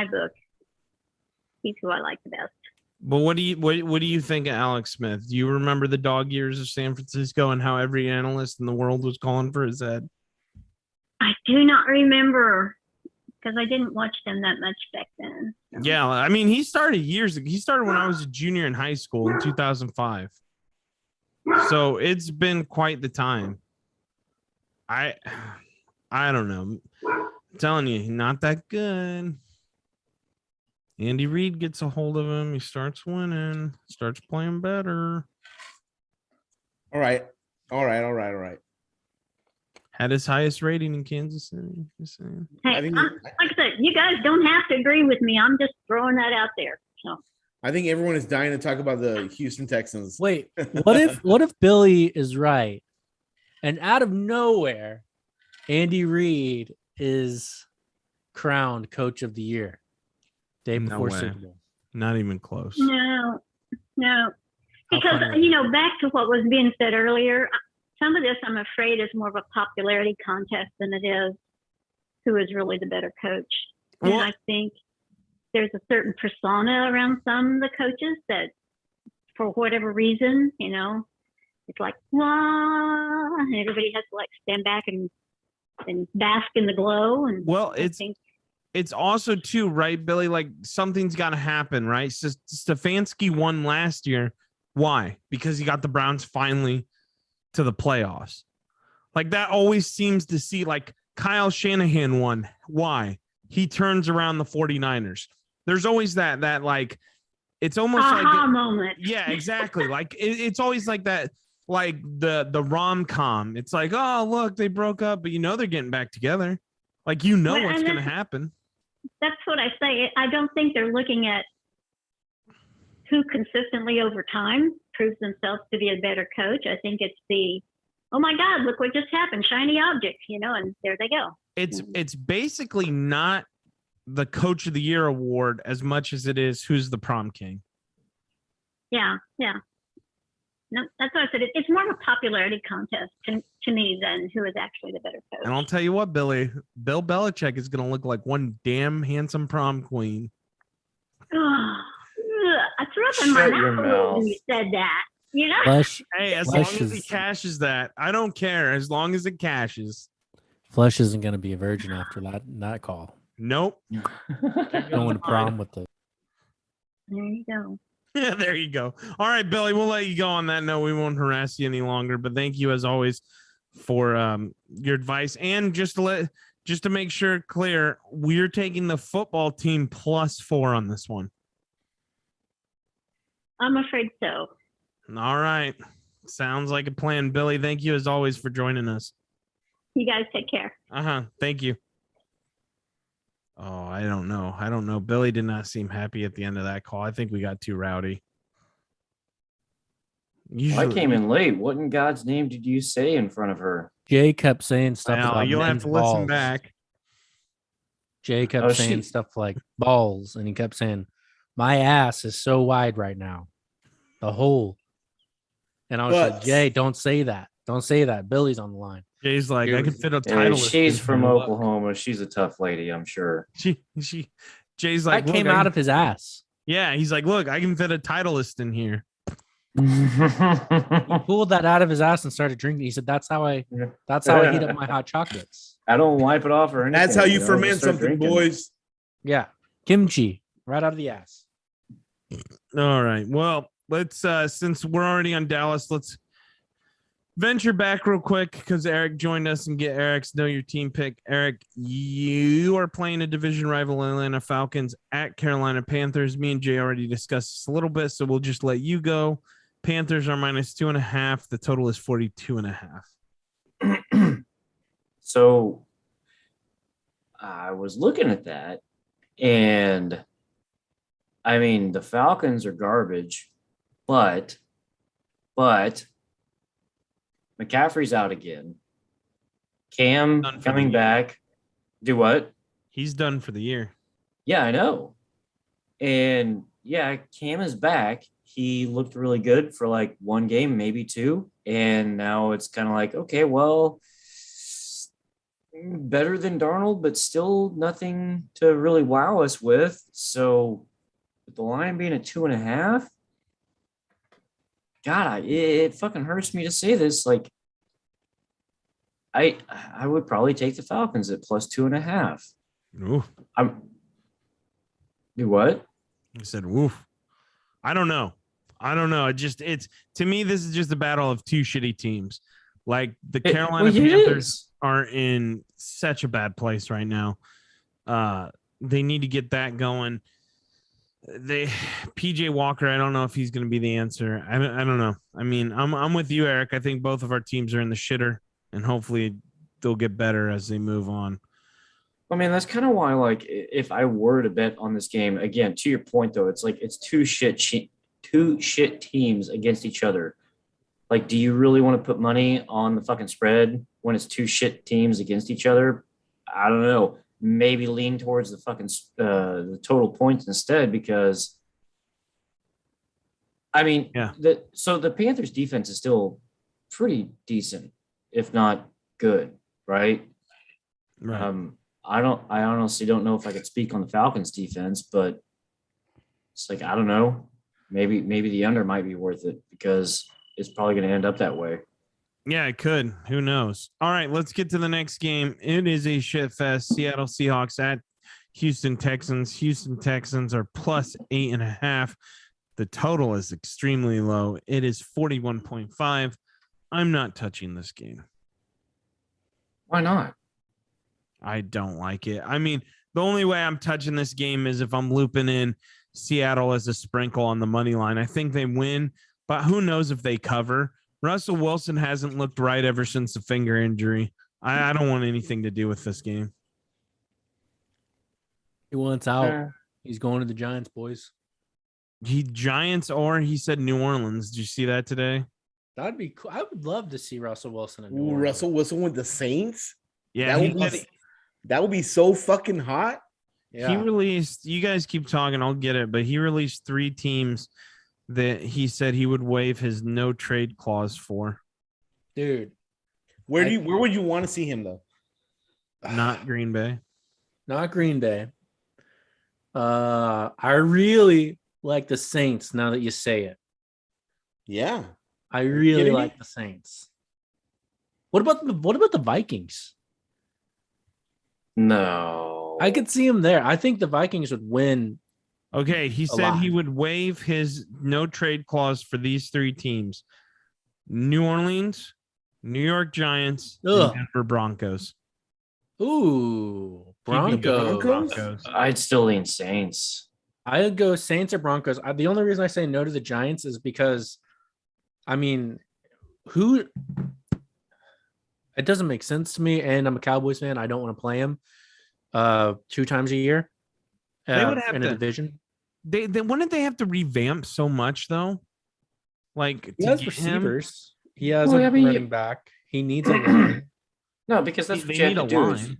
E: book, he's who I like the best.
B: But what do you think of Alex Smith? Do you remember the dog years of San Francisco and how every analyst in the world was calling for his head?
E: I do not remember because I didn't watch them that much back then. So.
B: Yeah, I mean, he started years ago. He started when I was a junior in high school in 2005. So it's been quite the time. I don't know. I'm telling you, not that good. Andy Reid gets a hold of him. He starts winning, starts playing better.
A: All right.
B: Had his highest rating in Kansas City. Just saying.
E: Hey,
A: I think-
E: like I said, you guys don't have to agree with me. I'm just throwing that out there. So
A: I think everyone is dying to talk about the Houston Texans.
C: Wait, what if Billy is right, and out of nowhere, Andy Reid is crowned Coach of the Year day
B: No
C: before
B: way.
C: Super Bowl?
B: Not even close.
E: no,
C: How
E: because
C: funny.
E: back to what was being said earlier. Some of this, I'm afraid, is more of a popularity contest than it is who is really the better coach. And
B: Well-
E: I think there's a certain persona around some of the coaches that, for whatever reason, it's like, wow, and everybody has to like stand back and bask in the glow. And
B: Well,
E: I think
B: it's also too, right, Billy? Like something's got to happen, right? So Stefanski won last year. Why? Because he got the Browns finally to the playoffs. Like that always seems to see, like Kyle Shanahan won. Why? He turns around the 49ers. There's always that like, it's almost
E: aha
B: like,
E: moment.
B: yeah, exactly. Like it's always like that, like the rom-com. It's like, oh, look, they broke up, but they're getting back together. Like,
E: Well,
B: what's
E: and
B: going to happen.
E: That's what I say. I don't think they're looking at who consistently over time proves themselves to be a better coach. I think it's oh my God, look what just happened, shiny object, and there they go.
B: It's basically not the Coach of the Year award as much as it is who's the prom king.
E: Yeah. No, that's what I said. It's more of a popularity contest to me than who is actually the better coach.
B: And I'll tell you what, Billy, Bill Belichick is going to look like one damn handsome prom queen.
E: I threw up in my
F: Shut your
E: mouth
F: mouth.
E: when you said that.
C: Flesh,
B: Hey, as
C: Flesh
B: long as he
C: is-
B: cashes that, I don't care. As long as it cashes.
C: Flesh isn't going to be a virgin after that call.
B: Nope.
C: Going to prom with the.
E: There you go.
B: Yeah, there you go. All right, Billy, we'll let you go on that note. We won't harass you any longer, but thank you as always for your advice. And just to make sure clear, we're taking the football team +4 on this one.
E: I'm afraid so.
B: All right. Sounds like a plan, Billy. Thank you as always for joining us.
E: You guys take care.
B: Thank you. Oh, I don't know. Billy did not seem happy at the end of that call. I think we got too rowdy.
F: I came in late. What in God's name did you say in front of her?
C: Jay kept saying stuff
B: Well,
C: about
B: you'll have
C: men's
B: to listen
C: balls.
B: back.
C: Jay kept
F: Oh,
C: saying
F: she-
C: stuff like balls, and he kept saying, "My ass is so wide right now, the hole." And I was like,
A: But-
C: "Jay, don't say that. Don't say that." Billy's on the line.
B: Jay's like, I could fit a
F: Yeah,
B: title.
F: she's from Oklahoma. She's a tough lady, I'm sure.
B: She Jay's
C: That
B: like,
C: came
B: look,
C: out of his ass.
B: yeah. He's like, look, I can fit a Titleist in here.
C: He pulled that out of his ass and started drinking. He said, That's how I heat up my hot chocolates.
F: I don't wipe it off or anything.
A: That's how you
F: know,
A: ferment
F: just start
A: something,
F: drinking.
A: boys.
C: Yeah. Kimchi. Right out of the ass.
B: All right. Well, let's since we're already on Dallas, let's venture back real quick because Eric joined us and get Eric's know your team pick. Eric, you are playing a division rival Atlanta Falcons at Carolina Panthers. Me and Jay already discussed this a little bit, so we'll just let you go. Panthers are -2.5. The total is 42.5.
F: So I was looking at that, and I mean the Falcons are garbage, but McCaffrey's out again. Cam
B: Done for the
F: coming
B: year.
F: back. Do what?
B: He's done for the year.
F: Yeah, I know. And yeah, Cam is back. He looked really good for like one game, maybe two. And now it's kind of like, okay, well, better than Darnold, but still nothing to really wow us with. So with the line being at 2.5, God, it fucking hurts me to say this. Like, I would probably take the Falcons at +2.5.
B: Ooh,
F: Do what?
B: I said, woof. I don't know. It's to me, this is just a battle of two shitty teams. Like the Carolina
F: Well, it
B: Panthers
F: is.
B: are in such a bad place right now. They need to get that going. PJ Walker, I don't know if he's going to be the answer. I don't know. I mean, I'm with you, Eric. I think both of our teams are in the shitter, and hopefully they'll get better as they move on.
F: I mean, that's kind of why, like, if I were to bet on this game, again, to your point, though, it's like it's two shit teams against each other. Like, do you really want to put money on the fucking spread when it's two shit teams against each other? I don't know. Maybe lean towards the fucking the total points instead, because I mean,
B: Yeah.
F: So the Panthers defense is still pretty decent, if not good, right?
B: Right.
F: I honestly don't know if I could speak on the Falcons defense, but it's like, I don't know. Maybe the under might be worth it because it's probably going to end up that way.
B: Yeah, it could. Who knows? All right, let's get to the next game. It is a shit fest. Seattle Seahawks at Houston Texans. Houston Texans are +8.5. The total is extremely low. It is 41.5. I'm not touching this game.
F: Why not?
B: I don't like it. I mean, the only way I'm touching this game is if I'm looping in Seattle as a sprinkle on the money line. I think they win, but who knows if they cover. Russell Wilson hasn't looked right ever since the finger injury. I don't want anything to do with this game.
C: He wants out. He's going to the Giants, boys.
B: He Giants or he said New Orleans. Did you see that today?
C: That'd be cool. I would love to see Russell Wilson in New
A: Ooh,
C: Orleans.
A: Russell Wilson with the Saints.
B: Yeah,
A: That would be so fucking hot.
B: he released. You guys keep talking. I'll get it, but he released 3 teams that he said he would waive his no trade clause for.
C: Dude,
A: Where would you want to see him though?
B: Not Green Bay.
C: not Green Bay. I really like the Saints now that you say it.
A: Yeah.
C: I
A: you
C: really
A: kidding me?
C: like the Saints. What about the Vikings?
F: No.
C: I could see him there. I think the Vikings would win.
B: Okay, he said
C: lot.
B: he would waive his no trade clause for these 3 teams: New Orleans, New York Giants, and
C: Ugh.
B: Denver Broncos.
C: Ooh,
B: He'd be good
C: Broncos.
B: with
F: I'd still lean Saints.
C: I would go Saints or Broncos. The only reason I say no to the Giants is because, I mean, it doesn't make sense to me. And I'm a Cowboys fan. I don't want to play him 2 times a year
B: They would have
C: in a
B: to-
C: division.
B: They wouldn't they have to revamp so much though? Like
C: He
B: to
C: has
B: get him,
C: receivers. He has
F: Well,
C: a
F: I mean,
C: running back. He needs a line.
F: No, because that's
B: They
F: what you have
B: need
F: to
B: a
F: do. Is
B: line.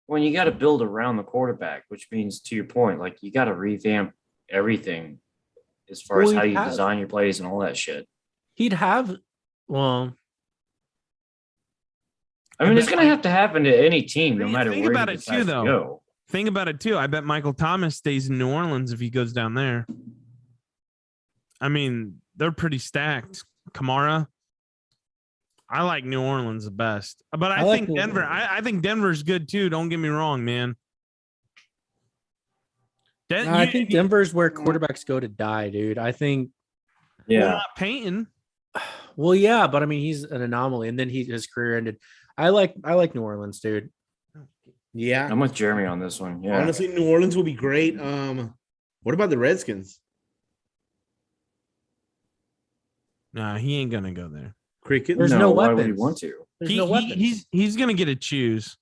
F: when you got to build around the quarterback, which means, to your point, like you got to revamp everything as far as
C: Well,
F: how
C: he
F: you
C: has-
F: design your plays and all that shit.
C: He'd have, well,
F: I mean, it's
B: bet,
F: going to
B: like-
F: have to happen to any team, no
B: Think
F: matter where
B: about
F: you
B: it too,
F: decide to
B: though.
F: go.
B: think about it too. I bet Michael Thomas stays in New Orleans if he goes down there. I mean, they're pretty stacked. Kamara. I like New Orleans the best, but I
C: like
B: think
C: New
B: Denver.
C: Orleans.
B: I think Denver's good too. Don't get me wrong, man.
C: No, I think Denver's where quarterbacks go to die, dude. I think.
F: Yeah.
B: Not Peyton.
C: Well, yeah, but I mean, he's an anomaly, and then his career ended. I like New Orleans, dude.
A: Yeah.
F: I'm with Jeremy on this one. Yeah.
A: Honestly, New Orleans will be great. What about the Redskins?
B: Nah, he ain't gonna go there.
A: Cricket?
C: There's no
F: why would he
C: weapons.
F: want to?
C: There's no weapons.
B: He's gonna get to choose.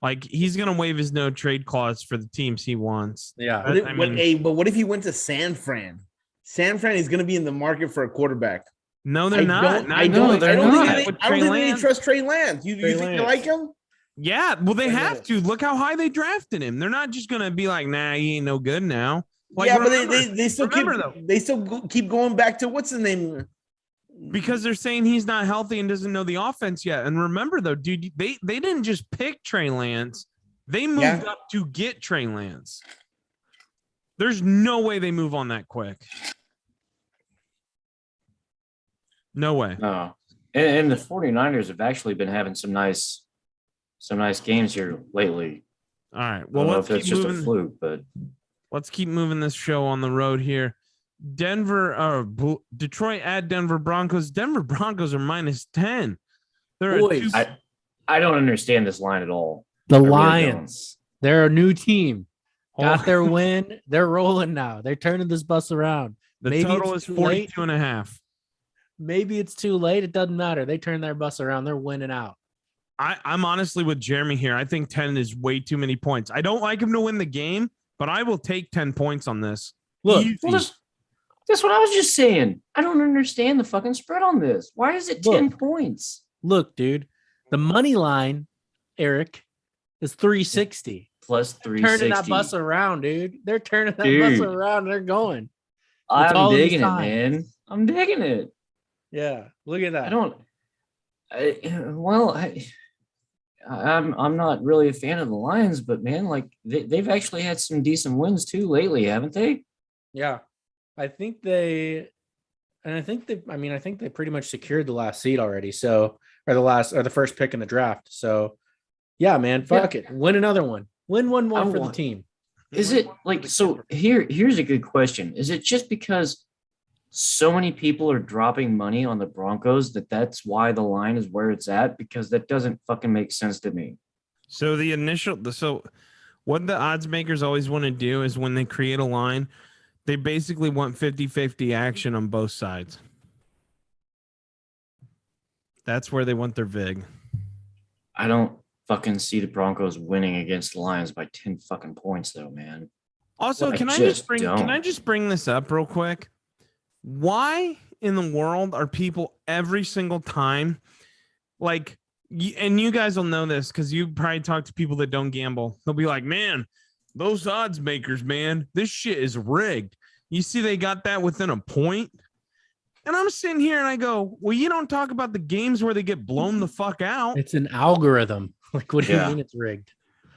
B: Like he's gonna waive his no trade clause for the teams he wants.
C: Yeah.
A: What if,
B: I mean-
A: but what if he went to San Fran? San Fran is going to be in the market for a quarterback.
B: No, they're not.
A: I
F: No,
A: don't
F: they're
A: think
F: not.
A: they,
B: With
A: I don't
B: Trey
A: think they
B: Lance.
A: trust Trey Lance. You
C: Trey
A: think they
C: Lance.
A: like him?
B: Yeah, well, they
A: Trey
B: have
A: Lance.
B: to. Look how high they drafted him. They're not just gonna be like, nah, he ain't no good now. Like,
A: yeah, but
B: remember-
A: they still keep
B: remember, though.
A: they still keep going back to what's the name?
B: because they're saying he's not healthy and doesn't know the offense yet. And remember though, dude, they didn't just pick Trey Lance. They moved
A: Yeah.
B: up to get Trey Lance. There's no way they move on that quick. No way.
F: No. And the 49ers have actually been having some nice games here lately.
B: All right.
F: I
B: Well,
F: don't know
B: let's
F: if it's
B: keep
F: just
B: moving.
F: a fluke, but
B: Let's keep moving this show on the road here. Detroit at Denver Broncos. Denver Broncos are -10. They're
C: Boys.
F: I don't understand this line at all.
C: The
F: I really
C: Lions. They're a new team. Got
B: Oh.
C: their win. They're rolling now. They're turning this bus around.
B: the
C: maybe
B: total
C: it's
B: is
C: too
B: 42 and a half.
C: Maybe it's too late. It doesn't matter. They turn their bus around. They're winning out.
B: I'm honestly with Jeremy here. I think 10 is way too many points. I don't like him to win the game, but I will take 10 points on this.
C: Look,
B: Easy.
F: Well, that's what I was just saying. I don't understand the fucking spread on this. Why is it 10 points?
C: Look, dude. The money line, Eric, is 360.
F: Plus
C: Turning that
F: 360.
C: bus around, dude. They're turning that
F: Dude.
C: bus around. They're going.
F: I'm
C: all in
F: digging it,
C: time.
F: man. I'm digging it.
C: Yeah. Look at that.
F: I'm not really a fan of the Lions, but man, like they've actually had some decent wins too lately, haven't they?
C: Yeah. I think they pretty much secured the last seed already. So, or the first pick in the draft. So, yeah, man, fuck it. Win another one. Win one more
F: I
C: for the
F: want-
C: team.
F: Is it like so? Here's a good question. Is it just because so many people are dropping money on the Broncos that's why the line is where it's at? Because that doesn't fucking make sense to me.
B: So what the odds makers always want to do is when they create a line, they basically want 50-50 action on both sides. That's where they want their VIG.
F: I don't fucking see the Broncos winning against the Lions by 10 fucking points, though, man.
B: Also,
F: I
B: can I
F: just
B: just bring this up real quick? Why in the world are people every single time like, and you guys will know this because you probably talk to people that don't gamble. They'll be like, man, those odds makers, man, this shit is rigged. You see, they got that within a point. And I'm sitting here and I go, well, you don't talk about the games where they get blown the fuck out.
C: It's an algorithm. Like, what do you
F: Yeah.
C: mean it's rigged?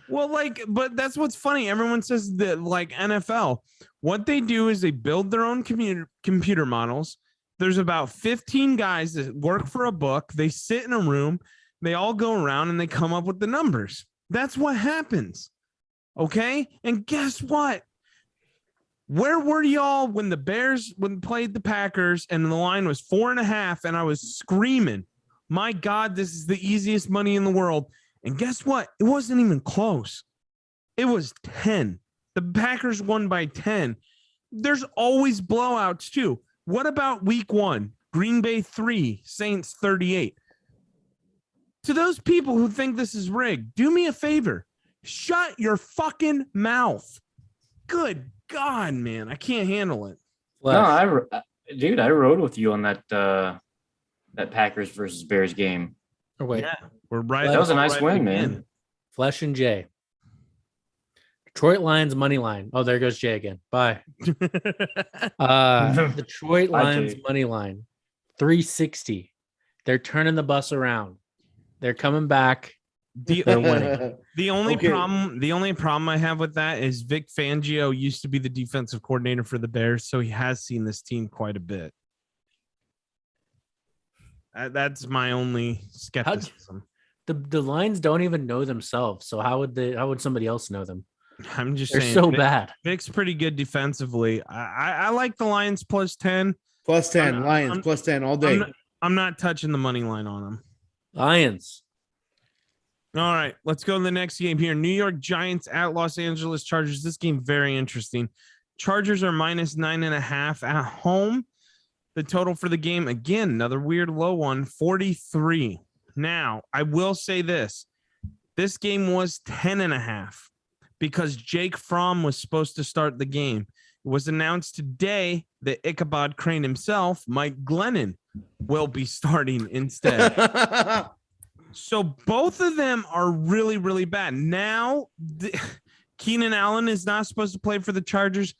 B: Well, like, but that's what's funny. Everyone says that, like, NFL, what they do is they build their own computer models. There's about 15 guys that work for a book. They sit in a room, they all go around and they come up with the numbers. That's what happens. Okay. And guess what? Where were y'all when the Bears played the Packers and the line was 4.5 and I was screaming, my God, this is the easiest money in the world. And guess what? It wasn't even close. It was 10. The Packers won by 10. There's always blowouts too. What about week 1? Green Bay 3, Saints 38. To those people who think this is rigged, do me a favor. Shut your fucking mouth. Good God, man. I can't handle it.
C: Flesh.
F: Dude, I rode with you on that Packers versus Bears game.
C: Or wait,
B: Yeah. We're right.
C: That was
F: a nice
B: right
F: win,
B: again.
F: man.
C: Flesh and Jay. Detroit Lions money line. Oh, there goes Jay again. Bye. Detroit
F: Bye,
C: Lions
F: Jay.
C: money line. 360. They're turning the bus around. They're coming back.
B: The only
A: Okay.
B: problem I have with that is Vic Fangio used to be the defensive coordinator for the Bears, so he has seen this team quite a bit. That's my only skepticism.
C: The Lions don't even know themselves, so how would somebody else know them?
B: I'm just
C: They're
B: saying
C: so bad.
B: Vic's pretty good defensively. I like the Lions plus 10.
A: Plus 10,
B: I'm-
A: Lions,
B: I'm-
A: plus 10 all day.
B: I'm not touching the money line on them.
C: Lions.
B: All right, let's go to the next game here. New York Giants at Los Angeles Chargers. This game very interesting. Chargers are minus 9.5 at home. The total for the game, again, another weird low one, 43. Now, I will say this. This game was 10.5 because Jake Fromm was supposed to start the game. It was announced today that Ichabod Crane himself, Mike Glennon, will be starting instead. So both of them are really, really bad. Now, Keenan Allen is not supposed to play for the Chargers,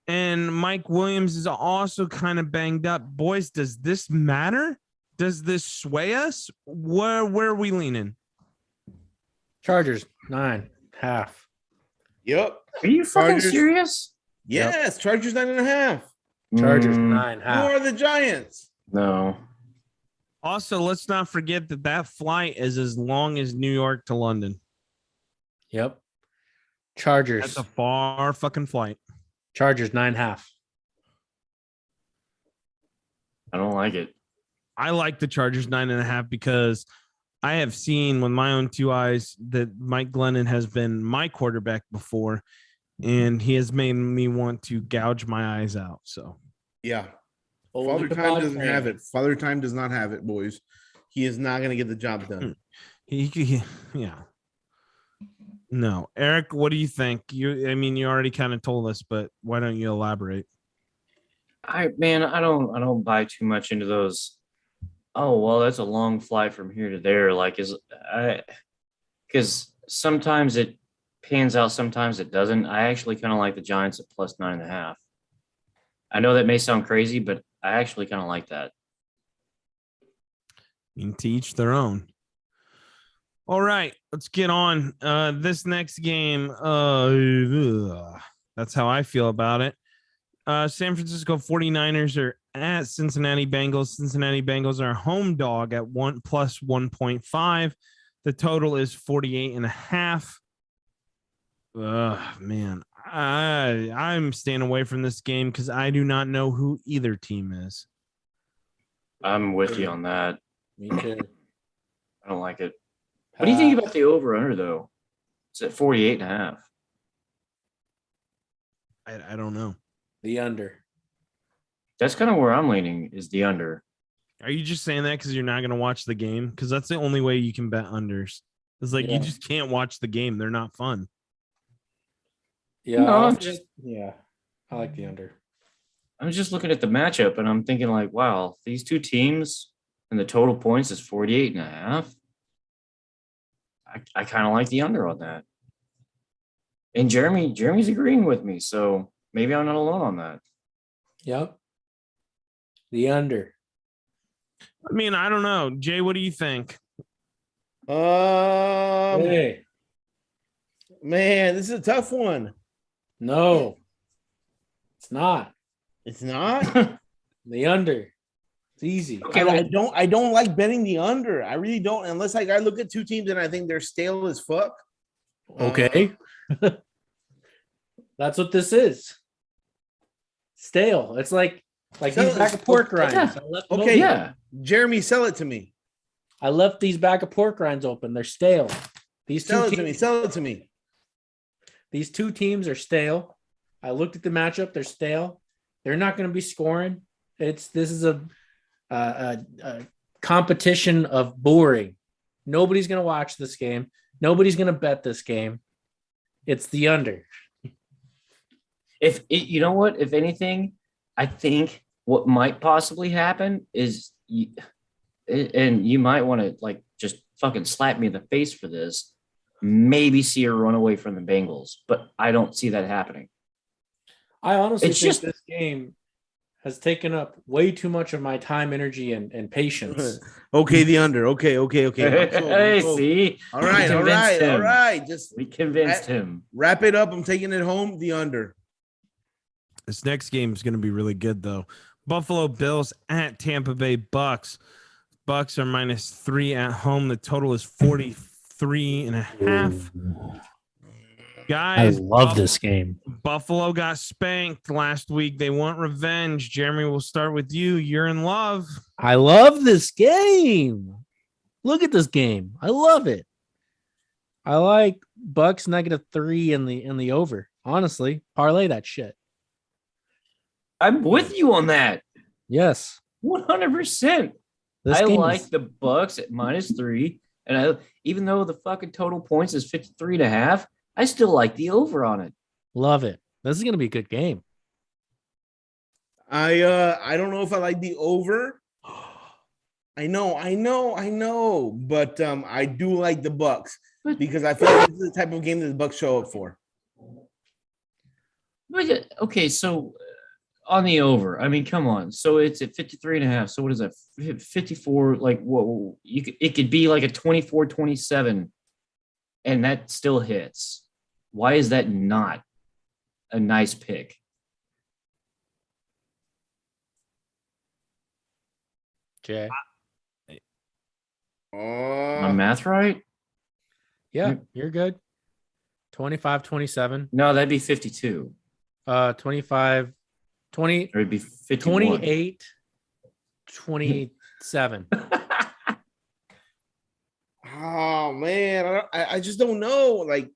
B: and Mike Williams is also kind of banged up. Boys, does this matter? Does this sway us? Where are we leaning?
C: Chargers 9.5.
A: Yep.
F: Are you fucking
A: Chargers.
F: serious?
A: Yes, Chargers 9.5.
C: Chargers
F: Mm,
C: 9.5.
A: Who are the Giants?
F: no.
B: Also, let's not forget that flight is as long as New York to London.
C: Yep. Chargers.
B: That's a far fucking flight.
C: Chargers 9.5.
F: I don't like it.
B: I like the Chargers 9.5 because I have seen with my own two eyes that Mike Glennon has been my quarterback before, and he has made me want to gouge my eyes out. So
A: Yeah.
C: Only
A: Father Time
C: Ichabod
A: doesn't
C: Crane.
A: have it. Father Time does not have it, boys. He is not going to get the job done.
B: yeah. No, Eric, what do you think? I mean, you already kind of told us, but why don't you elaborate?
F: I don't buy too much into those. Oh, well, that's a long flight from here to there. Because sometimes it pans out, sometimes it doesn't. I actually kind of like the Giants at plus 9.5. I know that may sound crazy, but I actually kind of like that.
B: I mean, to each their own. All right, let's get on. This next game, that's how I feel about it. San Francisco 49ers are at Cincinnati Bengals. Cincinnati Bengals are home dog at 1 plus 1.5. The total is 48.5. Man, I'm staying away from this game because I do not know who either team is.
F: I'm with you on that.
C: Me too.
F: I don't like it. What do you think about the over under though? It's at 48.5.
B: I don't know.
C: The under.
F: That's kind of where I'm leaning is the under.
B: Are you just saying that because you're not going to watch the game? Because that's the only way you can bet unders. It's like
C: Yeah.
B: you just can't watch the game. They're not fun.
C: Yeah.
F: No, I'm
C: yeah. I like the under.
F: I was just looking at the matchup and I'm thinking like, wow, these two teams and the total points is 48.5. I kind of like the under on that. And Jeremy's agreeing with me, so maybe I'm not alone on that.
C: Yep. The under.
B: I mean, I don't know. Jay, what do you think?
C: Hey.
A: Man, this is a tough one.
C: No. It's not.
A: It's not.
C: The under. It's easy.
F: Okay,
A: I don't like betting the under. I really don't, unless I look at two teams and I think they're stale as fuck.
C: Okay. That's what this is. Stale. It's like these
A: So-
C: bag of pork
A: okay.
C: rinds. I left them
A: Okay.
C: open.
F: Yeah.
A: Jeremy, sell it to me.
C: I left these bag of pork rinds open. They're stale. These
A: Sell
C: two
A: it to me.
C: teams,
A: Sell it to me.
C: these two teams are stale. I looked at the matchup. They're stale. They're not going to be scoring. This is a competition of boring. Nobody's going to watch this game. Nobody's going to bet this game. It's the under.
F: You know what? If anything, I think what might possibly happen is, and you might want to like just fucking slap me in the face for this, maybe see a runaway from the Bengals, but I don't see that happening.
C: I honestly
F: It's
C: think
F: just-
C: this game has taken up way too much of my time, energy, and patience.
A: Okay, the under. Okay. I'm sold, I'm
F: Hey,
A: sold.
F: see?
A: All
F: We
A: right,
F: convinced him.
A: all right. Just
F: We convinced him.
A: wrap it up. I'm taking it home. The under.
B: This next game is going to be really good, though. Buffalo Bills at Tampa Bay Bucks. Bucks are -3 at home. The total is 43.5.
C: I
B: Guys,
C: love this game.
B: Buffalo got spanked last week. They want revenge. Jeremy, we'll start with you. You're in love.
C: I love this game. Look at this game. I love it. I like Bucks -3 in the over. Honestly, parlay that shit.
F: I'm with you on that.
C: Yes.
F: 100%.
C: This
F: I
C: game
F: like
C: is-
F: the Bucks at -3. And even though the fucking total points is 53.5, I still like the over on it.
C: love it. This is gonna be a good game.
A: I don't know if I like the over. I know, but I do like the Bucks because I feel like this is the type of game that the Bucks show up for.
F: But, okay, so on the over, I mean, come on. So it's at 53.5. So what is that? 54, like what it could be like a 24-27, and that still hits. Why is that not a nice pick?
C: Jay.
F: My
A: Oh,
F: math right?
C: Yeah, you're good. 25-27.
F: No, that'd be 52.
C: 25, 20,
F: Or it'd be 51.
C: 28, 27.
A: oh man, I just don't know. Like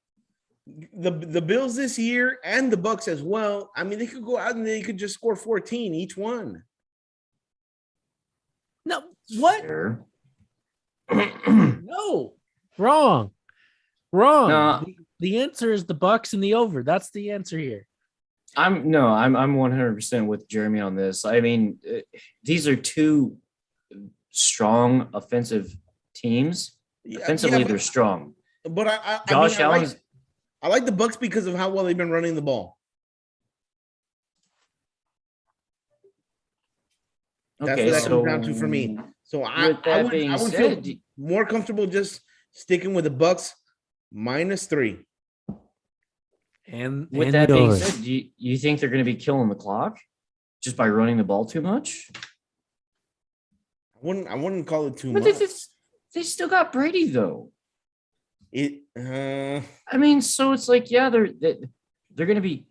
A: the Bills this year and the Bucks as well. I mean, they could go out and they could just score 14 each one.
C: No, what?
F: Sure.
C: No, wrong.
F: No.
C: The answer is the Bucks and the over. That's the answer here.
F: I'm 100% with Jeremy on this. I mean, these are two strong offensive teams. Offensively, they're strong.
A: but I
F: Josh
A: mean,
F: Allen's
A: I like the Bucks because of how well they've been running the ball. That's
F: okay.
A: what that
F: So
A: comes down to for me. So I
F: with that being
A: would
F: said,
A: feel more comfortable just sticking with the Bucks -3.
C: And
F: with
C: and
F: that
C: the
F: being
C: over.
F: said, do you think they're going to be killing the clock just by running the ball too much?
A: I wouldn't call it too
F: But
A: much.
F: they still got Brady though.
A: Uh,
F: I mean, so it's like, yeah, they're going to be,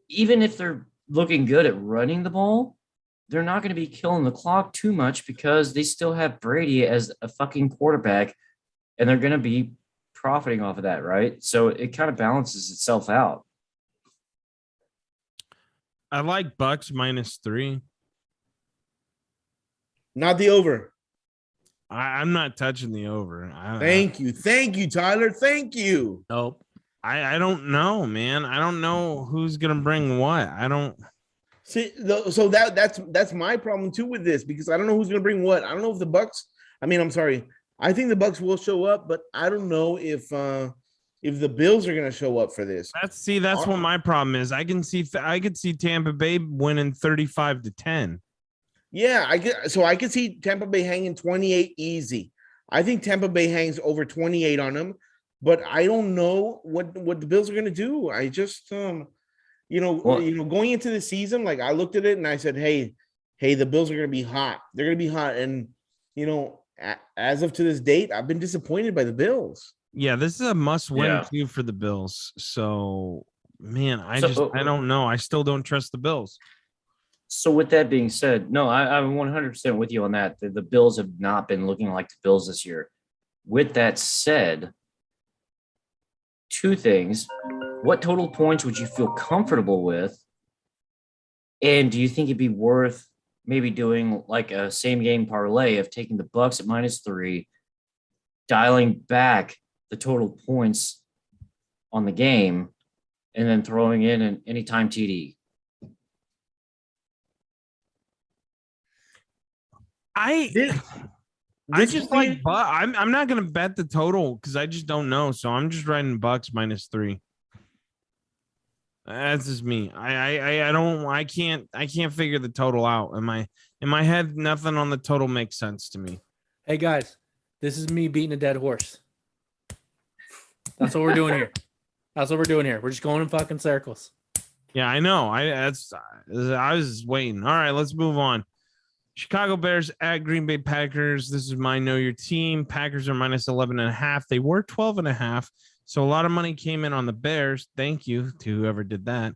F: even if they're looking good at running the ball, they're not going to be killing the clock too much because they still have Brady as a fucking quarterback, and they're going to be profiting off of that, right? So it kind of balances itself out.
B: I like Bucks -3.
A: not the over.
B: I'm not touching the over.
A: Thank you, Tyler. Thank you.
C: Nope.
B: I don't know, man. I don't know who's gonna bring what. I don't.
A: See, so that's my problem too with this because I don't know who's going to bring what. I don't know if the Bucks. I mean, I'm sorry. I think the Bucks will show up, but I don't know if the Bills are going to show up for this.
B: That's what my problem is. I could see Tampa Bay winning 35-10.
A: Yeah, I could see Tampa Bay hanging 28 easy. I think Tampa Bay hangs over 28 on them, but I don't know what the Bills are going to do. I just going into the season, like I looked at it and I said, hey, the Bills are going to be hot. They're going to be hot, and as of to this date, I've been disappointed by the Bills.
B: Yeah, this is a must-win
F: Yeah.
B: too for the Bills. So, man, I
F: So-
B: don't know. I still don't trust the Bills.
F: So with that being said, no, I'm 100% with you on that. The Bills have not been looking like the Bills this year. With that said, two things. What total points would you feel comfortable with? And do you think it'd be worth maybe doing like a same game parlay of taking the Bucks at -3, dialing back the total points on the game, and then throwing in an anytime TD?
B: I
A: This
B: just
A: will be-
B: like, but I'm not gonna bet the total because I just don't know. So I'm just writing Bucks -3. That's just me. I can't figure the total out. In my head, nothing on the total makes sense to me.
C: Hey guys, this is me beating a dead horse. That's what we're doing here. That's what we're doing here. We're just going in fucking circles.
B: Yeah, I know. I was waiting. All right, let's move on. Chicago Bears at Green Bay Packers. This is my know your team. Packers are minus 11.5. They were 12.5. So a lot of money came in on the Bears. Thank you to whoever did that.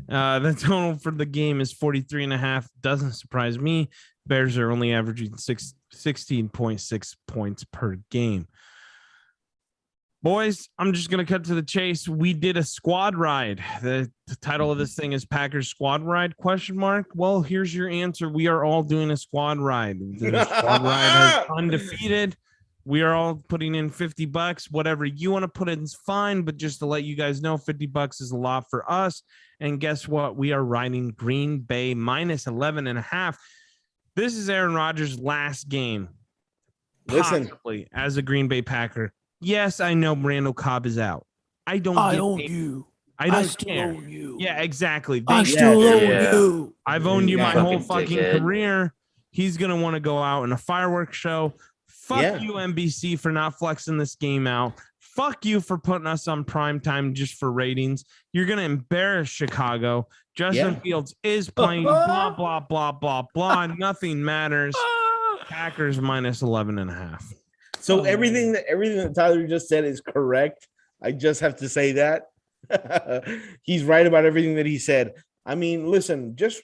B: The total for the game is 43.5. Doesn't surprise me. Bears are only averaging 16.6 points per game. Boys, I'm just going to cut to the chase. We did a squad ride. The title of this thing is Packers Squad Ride, ? Well, here's your answer. We are all doing a squad ride. The squad ride is undefeated. We are all putting in $50. Whatever you want to put in is fine, but just to let you guys know, $50 is a lot for us. And guess what? We are riding Green Bay minus 11.5. This is Aaron Rodgers' last game.
A: Listen.
B: Possibly as a Green Bay Packer. Yes, I know Randall Cobb is out. I don't
C: you.
B: I don't
C: still
B: care.
C: own you.
B: Yeah, exactly.
C: I
B: They-
C: still own
F: Yeah.
C: you.
B: I've owned you my
F: Fucking
B: whole fucking
F: dickhead.
B: career. He's gonna want to go out in a fireworks show. Fuck
A: Yeah.
B: you, NBC, for not flexing this game out. Fuck you for putting us on prime time just for ratings. You're gonna embarrass Chicago. Justin
A: Yeah.
B: Fields is playing. Blah blah blah blah blah. Nothing matters. Packers minus 11.5.
A: So everything that Tyler just said is correct. I just have to say that. He's right about everything that he said. I mean, listen, just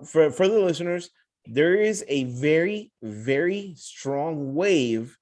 A: for the listeners, there is a very, very strong wave,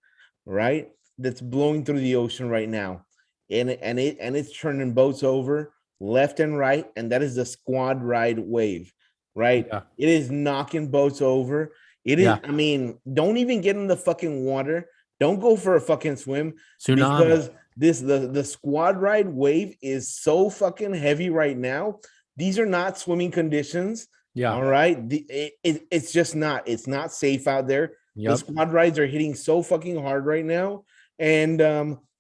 A: right? That's blowing through the ocean right now. And it's turning boats over left and right. And that is the squad ride wave, right?
C: Yeah.
A: It is knocking boats over. It is,
C: Yeah.
A: I mean, don't even get in the fucking water. Don't go for a fucking swim
C: Tsunami.
A: because the squad ride wave is so fucking heavy right now. These are not swimming conditions.
C: Yeah.
A: All right. It's just not. It's not safe out there. The
C: Yep.
A: squad rides are hitting so fucking hard right now. And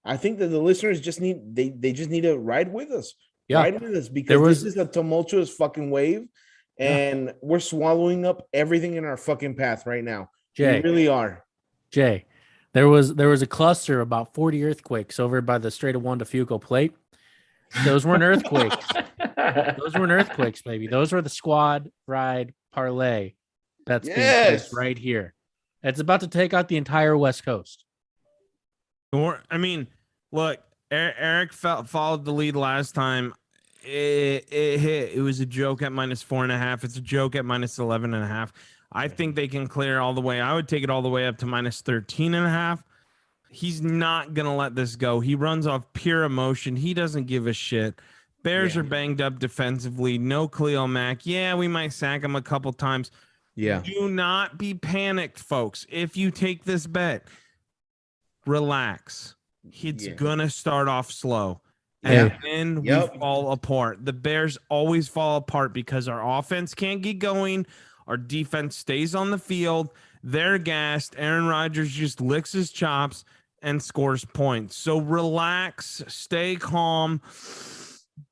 A: I think that the listeners just need they just need to ride with us.
C: Yeah.
A: Ride with us because
C: was-
A: this is a tumultuous fucking wave. And we're swallowing up everything in our fucking path right now.
C: Jay.
A: We really are.
C: Jay, there was a cluster about 40 earthquakes over by the Strait of Juan de Fuca plate. Those weren't earthquakes. Those weren't earthquakes, baby. Those were the squad ride parlay that's being
A: Yes.
C: placed right here. It's about to take out the entire West Coast.
B: Or I mean, look, Eric followed the lead last time. It hit. It was a joke at minus 4.5. It's a joke at minus 11.5. I think they can clear all the way. I would take it all the way up to minus 13.5. He's not gonna let this go. He runs off pure emotion. He doesn't give a shit. Bears
A: Yeah.
B: are banged up defensively. No Khalil Mack. Yeah, we might sack him a couple times.
A: Yeah.
B: Do not be panicked, folks. If you take this bet, relax. It's
A: Yeah.
B: gonna start off slow.
C: Hey.
B: And then
A: Yep.
B: we fall apart. The Bears always fall apart because our offense can't get going. Our defense stays on the field. They're gassed. Aaron Rodgers just licks his chops and scores points. So relax, stay calm,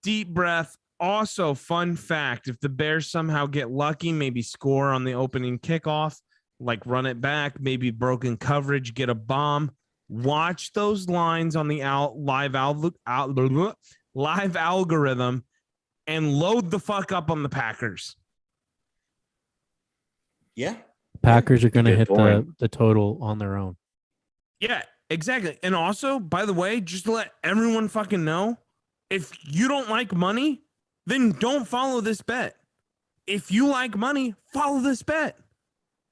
B: deep breath. Also, fun fact, if the Bears somehow get lucky, maybe score on the opening kickoff, like run it back, maybe broken coverage, get a bomb. Watch those lines on the live algorithm and load the fuck up on the Packers.
A: Yeah.
C: Packers are going to
F: Good
C: hit
F: point.
C: the total on their own.
B: Yeah, exactly. And also, by the way, just to let everyone fucking know, if you don't like money, then don't follow this bet. If you like money, follow this bet.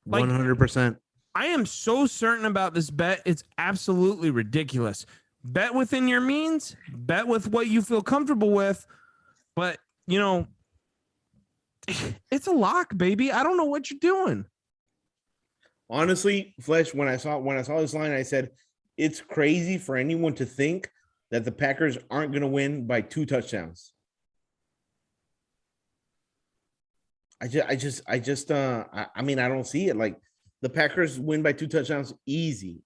B: Like-
A: 100%.
B: I am so certain about this bet. It's absolutely ridiculous. Bet within your means, bet with what you feel comfortable with. But, it's a lock, baby. I don't know what you're doing.
A: Honestly, Flesh, when I saw this line, I said it's crazy for anyone to think that the Packers aren't going to win by 2 touchdowns. I mean, I don't see it. Like, the Packers win by 2 touchdowns, easy.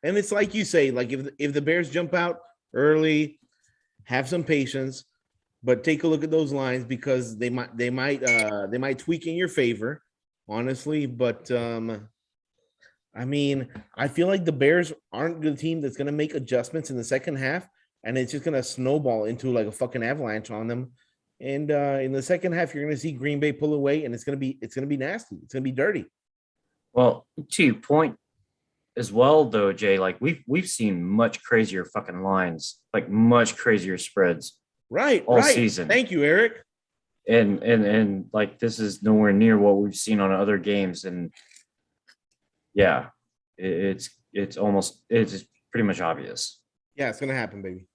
A: And it's like you say, like if the Bears jump out early, have some patience, but take a look at those lines because they might tweak in your favor, honestly. But I mean, I feel like the Bears aren't the team that's going to make adjustments in the second half, and it's just going to snowball into like a fucking avalanche on them. And in the second half, you're going to see Green Bay pull away, and it's going to be nasty. It's going to be dirty.
F: Well, to your point as well, though, Jay, like we've seen much crazier fucking lines, like much crazier spreads
A: Right,
F: all
A: right.
F: season.
A: Thank you, Eric.
F: And like this is nowhere near what we've seen on other games. And yeah, it's pretty much obvious.
A: Yeah, it's going to happen, baby.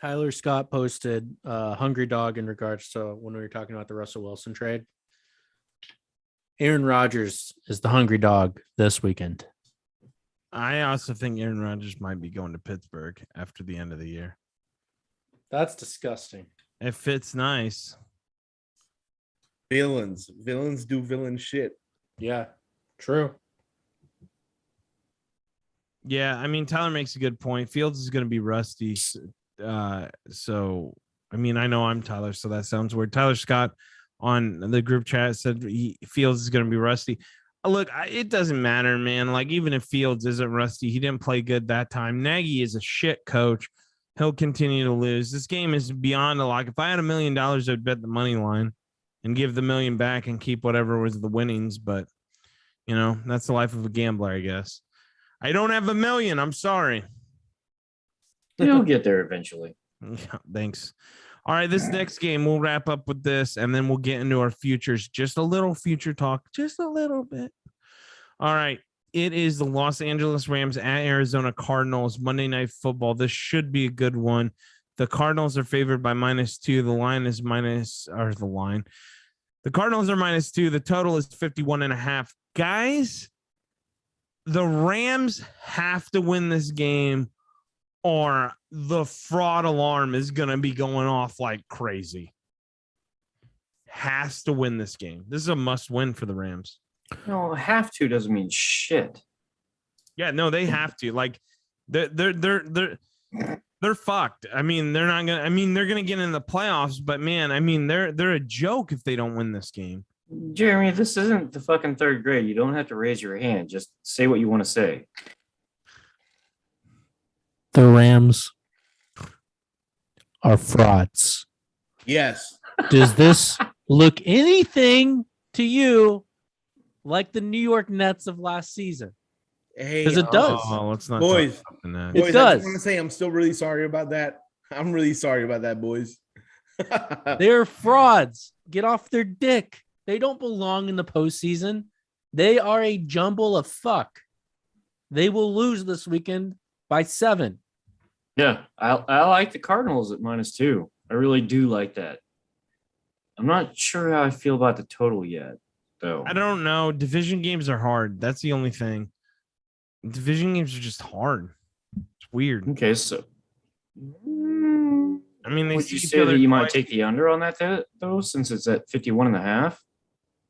C: Tyler Scott posted hungry dog in regards to when we were talking about the Russell Wilson trade. Aaron Rodgers is the hungry dog this weekend.
B: I also think Aaron Rodgers might be going to Pittsburgh after the end of the year.
C: That's disgusting.
B: It fits nice.
A: Villains do villain shit.
C: Yeah, true.
B: Yeah, I mean, Tyler makes a good point. Fields is going to be rusty. So, I mean, I know I'm Tyler, so that sounds weird. Tyler Scott on the group chat said Fields is going to be rusty. Look, it doesn't matter, man. Like, even if Fields isn't rusty, he didn't play good that time. Nagy is a shit coach. He'll continue to lose. This game is beyond a lock. If I had $1 million, I'd bet the money line and give the $1 million back and keep whatever was the winnings. But, you know, that's the life of a gambler, I guess. I don't have $1 million. I'm sorry.
F: You'll get there eventually.
B: Yeah, thanks. All right, this next game, we'll wrap up with this, and then we'll get into our futures. Just a little future talk, just a little bit. All right, it is the Los Angeles Rams at Arizona Cardinals, Monday Night Football. This should be a good one. The Cardinals are favored by -2. The line is The Cardinals are -2. The total is 51.5. Guys, the Rams have to win this game, or the fraud alarm is going to be going off like crazy. Has to win this game. This is a must win for the Rams.
F: No, have to doesn't mean shit.
B: Yeah, no, they have to. Like, they're fucked. I mean, they're not gonna. I mean, they're gonna get in the playoffs, but man, I mean, they're a joke if they don't win this game.
F: Jeremy, this isn't the fucking third grade. You don't have to raise your hand. Just say what you want to say.
C: The Rams are frauds.
A: Yes.
C: Does this look anything to you like the New York Nets of last season?
A: Hey,
C: Because it does.
B: Oh, let's not
A: Boys.
B: talk about that.
C: It
A: boys, I
C: does.
A: just want to say I'm still really sorry about that. I'm really sorry about that, boys.
C: They're frauds. Get off their dick. They don't belong in the postseason. They are a jumble of fuck. They will lose this weekend by 7.
F: Yeah, I like the Cardinals at -2. I really do like that. I'm not sure how I feel about the total yet, though.
B: I don't know. Division games are hard. That's the only thing. Division games are just hard. It's weird.
F: Okay, so
B: I mean, they
F: would
B: see
F: you
B: each
F: say
B: other
F: that you might
B: twice.
F: take the under on that though, since it's at 51.5?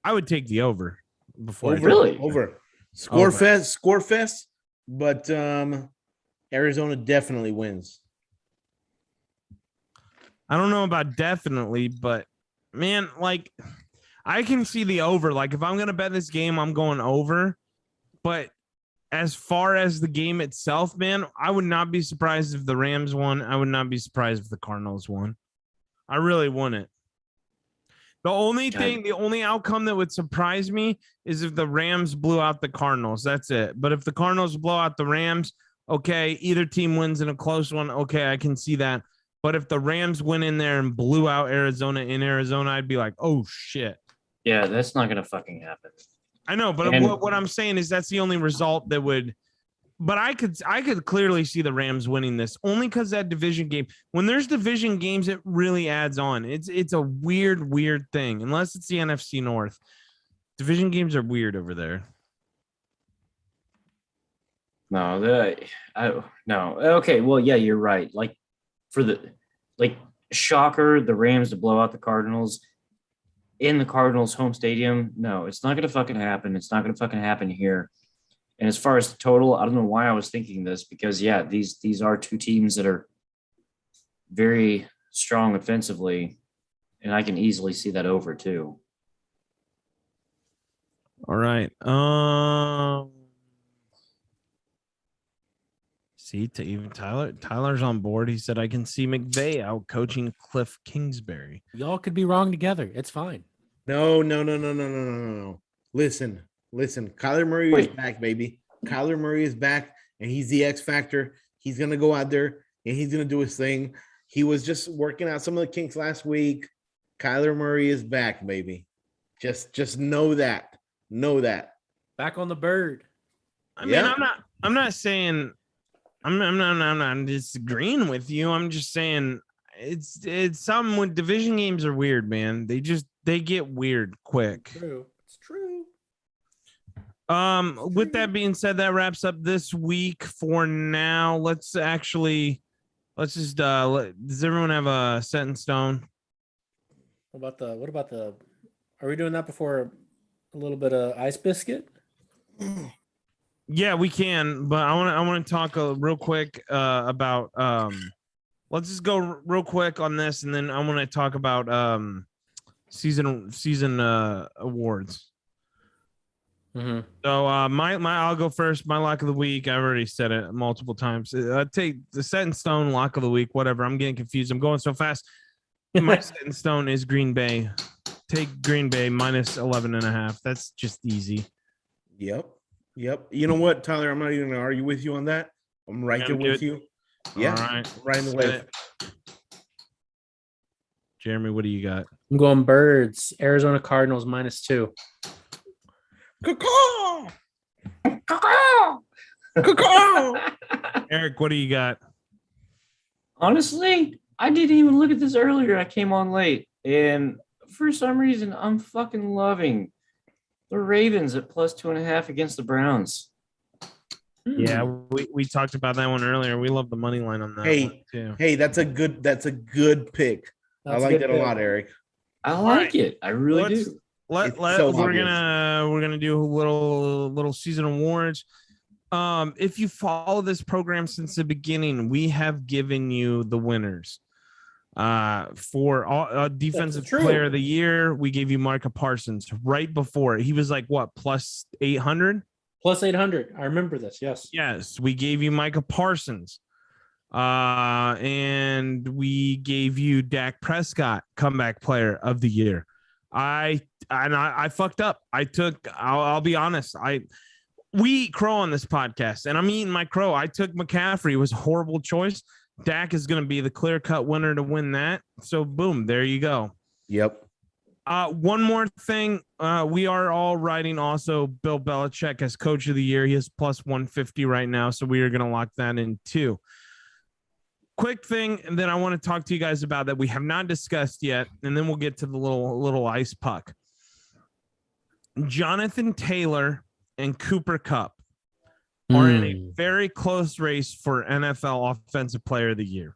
B: I would take the over before. I
A: Over,
F: Really?
A: over. Score
B: Over.
A: fest, but Arizona definitely wins.
B: I don't know about definitely, but man, like, I can see the over. Like, if I'm gonna bet this game, I'm going over. But as far as the game itself, man, I would not be surprised if the Rams won. I would not be surprised if the Cardinals won. I really wouldn't. The only outcome that would surprise me is if the Rams blew out the Cardinals. That's it. But if the Cardinals blow out the Rams, okay, either team wins in a close one. Okay, I can see that. But if the Rams went in there and blew out Arizona in Arizona, I'd be like, oh shit.
F: Yeah, that's not gonna fucking happen.
B: I know, but
F: And-
B: what I'm saying is that's the only result that would. But I could clearly see the Rams winning this only because that division game. When there's division games, it really adds on. It's a weird thing. Unless it's the NFC North, division games are weird over there.
F: No, no. Okay, well, yeah, you're right. Like shocker, the Rams to blow out the Cardinals in the Cardinals' home stadium. No, it's not gonna fucking happen. It's not gonna fucking happen here. And as far as the total, I don't know why I was thinking this because yeah, these are two teams that are very strong offensively, and I can easily see that over too.
B: All right. See, to even Tyler's on board. He said, I can see McVay out coaching Cliff Kingsbury.
C: Y'all could be wrong together. It's fine.
A: No. Listen. Kyler Murray is
F: Wait.
A: back, baby. Kyler Murray is back, and he's the X factor. He's gonna go out there and he's gonna do his thing. He was just working out some of the kinks last week. Kyler Murray is back, baby. Just know that. Know that.
C: Back on the bird.
B: I mean,
A: Yeah.
B: I'm not saying I'm not disagreeing with you. I'm just saying it's something when division games are weird, man. They get weird quick.
C: True. It's true.
B: With that being said, that wraps up this week for now. Let's does everyone have a set in stone?
C: What about the are we doing that before a little bit of ice biscuit?
B: Yeah, we can, but I want to talk real quick about let's just go real quick on this, and then I want to talk about season awards.
C: Mm-hmm.
B: So I'll go first. My lock of the week, I've already said it multiple times. Take the set in stone lock of the week, whatever. I'm getting confused. I'm going so fast. My set in stone is Green Bay. Take Green Bay minus 11.5. That's just easy.
A: Yep. You know what, Tyler? I'm not even gonna argue with you on that. I'm right there with you. Yeah.
B: All right.
A: Right in the way.
B: Jeremy, what do you got?
C: I'm going birds. Arizona Cardinals -2.
A: Caw-caw! Caw-caw!
B: Eric, what do you got?
F: Honestly, I didn't even look at this earlier. I came on late, and for some reason, I'm fucking loving the Ravens at +2.5 against the Browns.
B: Yeah, we talked about that one earlier. We love the money line on that one too.
A: Hey, that's a good pick. I like that a lot, Eric.
F: I like it. I really do.
A: It's so
B: We're
A: obvious.
B: gonna do a little season awards. If you follow this program since the beginning, we have given you the winners. For all defensive player of the year, we gave you Micah Parsons right before. He was like what, plus 800?
C: Plus 800. I remember this. Yes.
B: Yes, we gave you Micah Parsons. And we gave you Dak Prescott comeback player of the year. I fucked up. I'll be honest. We eat crow on this podcast, and I'm eating my crow. I took McCaffrey. It was a horrible choice. Dak is going to be the clear-cut winner to win that. So, boom, there you go.
A: Yep.
B: One more thing. We are all writing also Bill Belichick as coach of the year. He is plus 150 right now, so we are going to lock that in too. Quick thing that I want to talk to you guys about that we have not discussed yet, and then we'll get to the little ice puck. Jonathan Taylor and Cooper Kupp are in a very close race for NFL Offensive Player of the Year.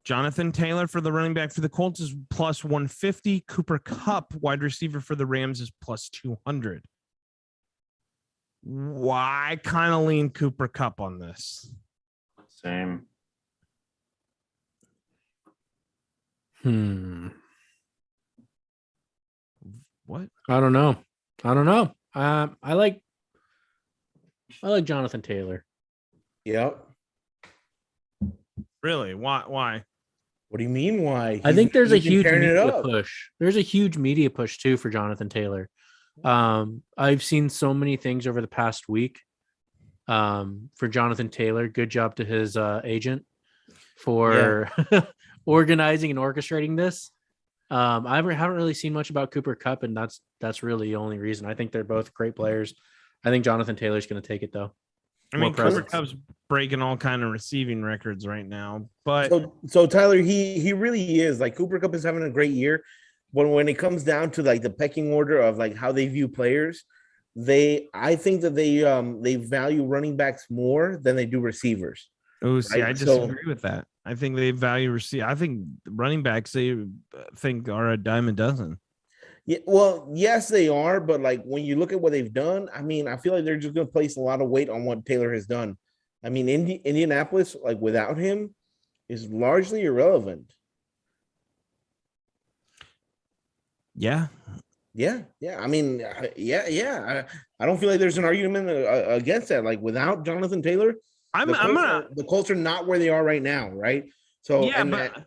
B: Jonathan Taylor for the running back for the Colts is plus 150. Cooper Kupp, wide receiver for the Rams, is plus 200. Why kind of lean Cooper Kupp on this?
F: Same.
B: What?
C: I don't know. I like Jonathan Taylor.
A: Yep.
B: Really? Why?
A: What do you mean? Why?
C: I think there's a
A: He's been
C: huge
A: tearing it
C: media
A: up.
C: push. There's a huge media push too for Jonathan Taylor. I've seen so many things over the past week for Jonathan Taylor. Good job to his agent for organizing and orchestrating this. I haven't really seen much about Cooper Kupp, and that's really the only reason. I think they're both great players. I think Jonathan Taylor's going to take it though.
B: I mean,
C: More
B: Cooper
C: presence.
B: Kupp's breaking all kind of receiving records right now, but
A: So Tyler, he really is like Cooper Kupp is having a great year, but when it comes down to like the pecking order of like how they view players, I think that they value running backs more than they do receivers.
B: oh, see,
A: Right,
B: I disagree with that. I think they value receive. I think running backs they think are a dime a dozen.
A: Yeah, well, yes, they are, but like when you look at what they've done, I mean, I feel like they're just going to place a lot of weight on what Taylor has done. I mean, Indianapolis, like without him, is largely irrelevant.
B: Yeah.
A: Yeah, yeah. I mean, I don't feel like there's an argument against that. Like without Jonathan Taylor,
B: I'm
A: the Colts are not where they are right now, right? So
B: Yeah,
A: and
B: but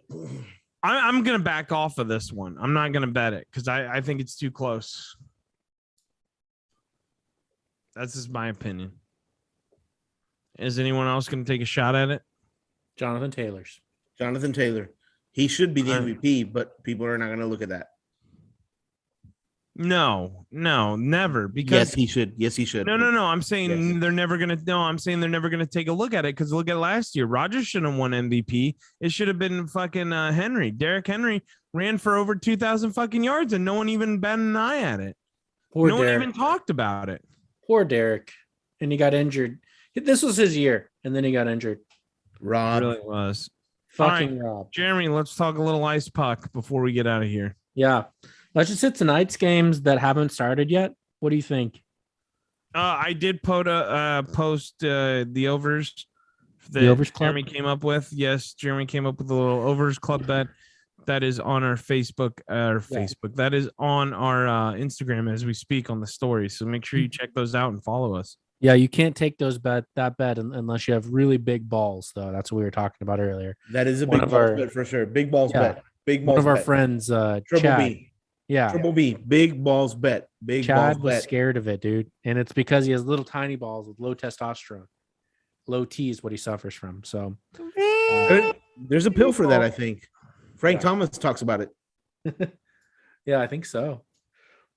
B: I'm gonna back off of this one. I'm not gonna bet it because I think it's too close. That's just my opinion. Is anyone else gonna take a shot at it?
C: Jonathan Taylor's.
A: Jonathan Taylor, he should be the
B: Alright.
A: MVP, but people are not going to look at that.
B: No, never. Because
A: Yes, he should. Yes, he should.
B: no. I'm saying
A: Yes.
B: they're never gonna. No, I'm saying they're never gonna take a look at it because look at last year. Rodgers should have won MVP. It should have been fucking Henry. Derrick Henry ran for over 2,000 fucking yards, and no one even batted an eye at it.
C: Poor
B: no
C: Derek.
B: one even talked about it.
C: Poor Derek. And he got injured. This was his year, and then he got injured.
A: Rob.
B: It really was.
C: Fucking Rob.
B: Jeremy, let's talk a little ice puck before we get out of here.
C: Yeah. Let's just hit tonight's games that haven't started yet. What do you think?
B: I did post the overs that
C: The overs club?
B: Jeremy came up with. Yes, Jeremy came up with a little overs club bet that is on our Facebook. That is on our Instagram as we speak on the story. So make sure you check those out and follow us.
C: Yeah, you can't take that bet unless you have really big balls, though. That's what we were talking about earlier.
A: That is a
C: One
A: big
C: of
A: balls
C: our-
A: bet for sure. Big balls
C: Yeah.
A: bet. Big
C: One
A: balls
C: of our
A: bet.
C: friends,
A: Triple
C: Chad.
A: B.
C: Yeah,
A: Triple B. Big balls bet. Big
C: Chad
A: balls
C: was
A: bet.
C: scared of it, dude. And it's because he has little tiny balls with low testosterone. Low T is what he suffers from. So
A: There's a pill for that, I think. Frank
C: Yeah.
A: Thomas talks about it.
C: yeah, I think so.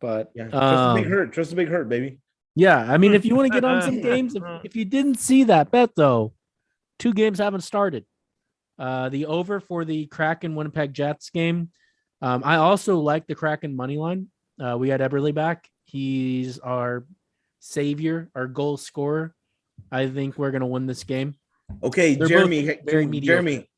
C: But
A: Yeah. Trust the big hurt. Trust the big hurt, baby.
C: yeah, I mean, if you want to get on some games, if you didn't see that bet though, 2 games haven't started. The over for the Kraken Winnipeg Jets game. I also like the Kraken money line. We had Eberle back. He's our savior, our goal scorer. I think we're gonna win this game.
A: Okay,
C: They're
A: Jeremy.
C: both very mediocre.
A: Jeremy,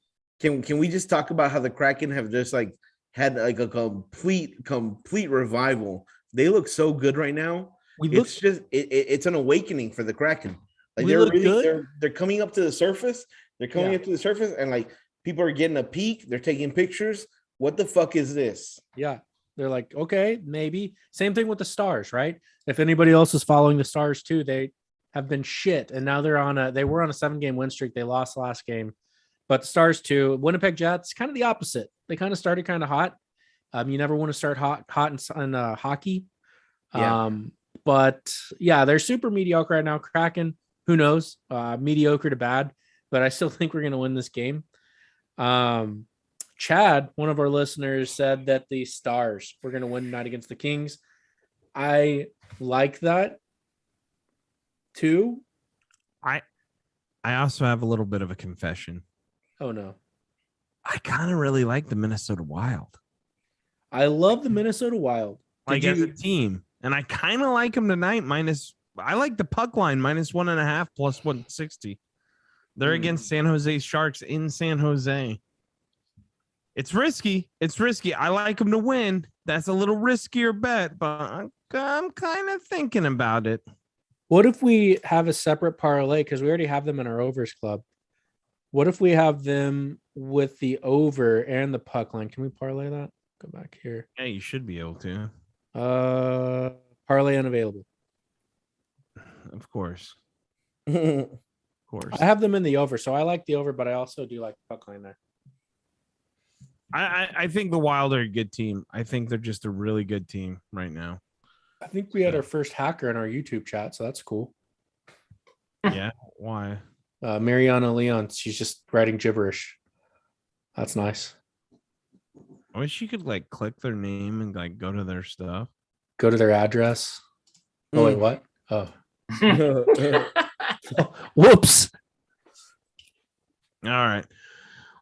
A: can we just talk about how the Kraken have just like had like a complete revival? They look so good right now.
C: We look
A: It's just it's an awakening for the Kraken. Like
C: We
A: they're
C: look
A: really
C: good.
A: they're coming up to the surface. They're coming
C: Yeah.
A: up to the surface, and like people are getting a peek. They're taking pictures. What the fuck is this?
C: Yeah. They're like, okay, maybe. Same thing with the Stars, right? If anybody else is following the Stars too, they have been shit. And now they were on a 7-game win streak. They lost last game. But the Stars too. Winnipeg Jets, kind of the opposite. They kind of started kind of hot. You never want to start hot in hockey.
A: Yeah.
C: But yeah, they're super mediocre right now. Kraken, who knows? Mediocre to bad, but I still think we're gonna win this game. Chad, one of our listeners, said that the Stars were going to win tonight against the Kings. I like that too.
B: I also have a little bit of a confession.
C: Oh no,
B: I kind of really like the Minnesota Wild,
C: I love the Minnesota Wild.
B: like
C: Did
B: as
C: you-
B: a team, and I kind of like them tonight. I like the puck line -1.5 plus 160. They're against San Jose Sharks in San Jose. It's risky. I like them to win. That's a little riskier bet, but I'm kind of thinking about it.
C: What if we have a separate parlay because we already have them in our overs club? What if we have them with the over and the puck line? Can we parlay that? Go back here.
B: Yeah, you should be able to.
C: Parlay unavailable.
B: Of course.
A: Yeah,
B: Of course.
C: I have them in the over, so I like the over, but I also do like the puck line there.
B: I think the Wild are a good team. I think they're just a really good team right now.
C: I think we had our first hacker in our YouTube chat, so that's cool.
B: Yeah. Why?
C: Mariana Leon, she's just writing gibberish. That's nice.
B: I wish you could like click their name and like go to their stuff.
C: Go to their address. Oh wait, what? Oh, whoops.
B: All right.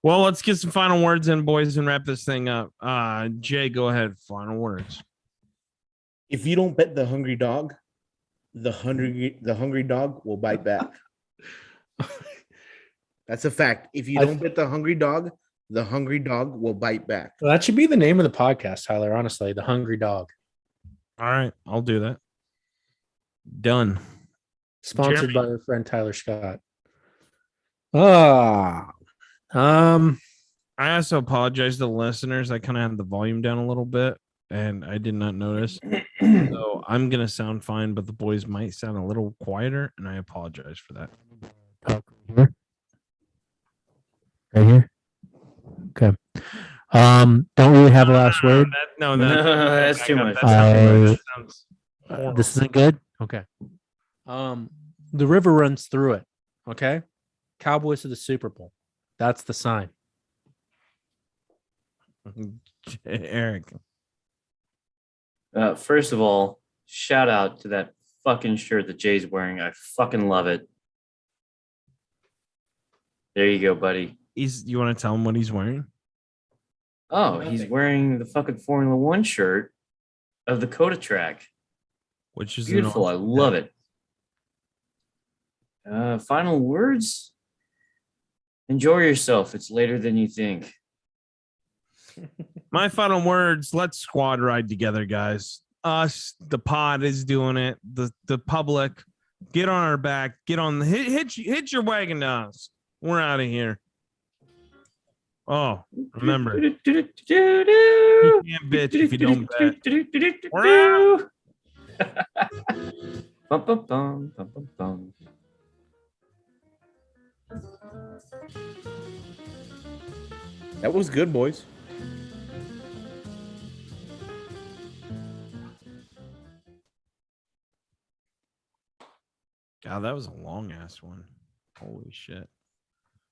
B: Well, let's get some final words in, boys, and wrap this thing up. Jay, go ahead. Final words.
A: If you don't bet the hungry dog, the hungry dog will bite back. That's a fact. If you don't bet the hungry dog will bite back.
C: Well, that should be the name of the podcast, Tyler. Honestly, the Hungry Dog,
B: All right, I'll do that. Done.
C: sponsored
B: Jeremy.
C: by our friend Tyler Scott. Ah,
B: I also apologize to the listeners. I kind of had the volume down a little bit and I did not notice. So I'm going to sound fine, but the boys might sound a little quieter and I apologize for that.
G: Talk here. Right here. Okay. Don't really have a last word.
F: That's too much.
B: That sounds
G: This isn't good.
C: Okay. The river runs through it. Okay. Cowboys to the Super Bowl. That's the sign.
B: Eric.
F: First of all, shout out to that fucking shirt that Jay's wearing. I fucking love it. There you go, buddy.
B: You want to tell him what he's wearing?
F: Oh, he's wearing the fucking Formula One shirt of the Coda track.
B: Which is
F: Beautiful. I love it. Final words? Enjoy yourself. It's later than you think.
B: My final words, let's squad ride together, guys. Us, the pod is doing it. The public, get on our back. Get on the hit your wagon to us. We're out of here. Oh, remember, you can't bitch if you don't bet. We're out.
F: Bum, bum, bum, bum, bum, bum.
A: That was good, boys.
B: God, that was a long ass one. Holy shit.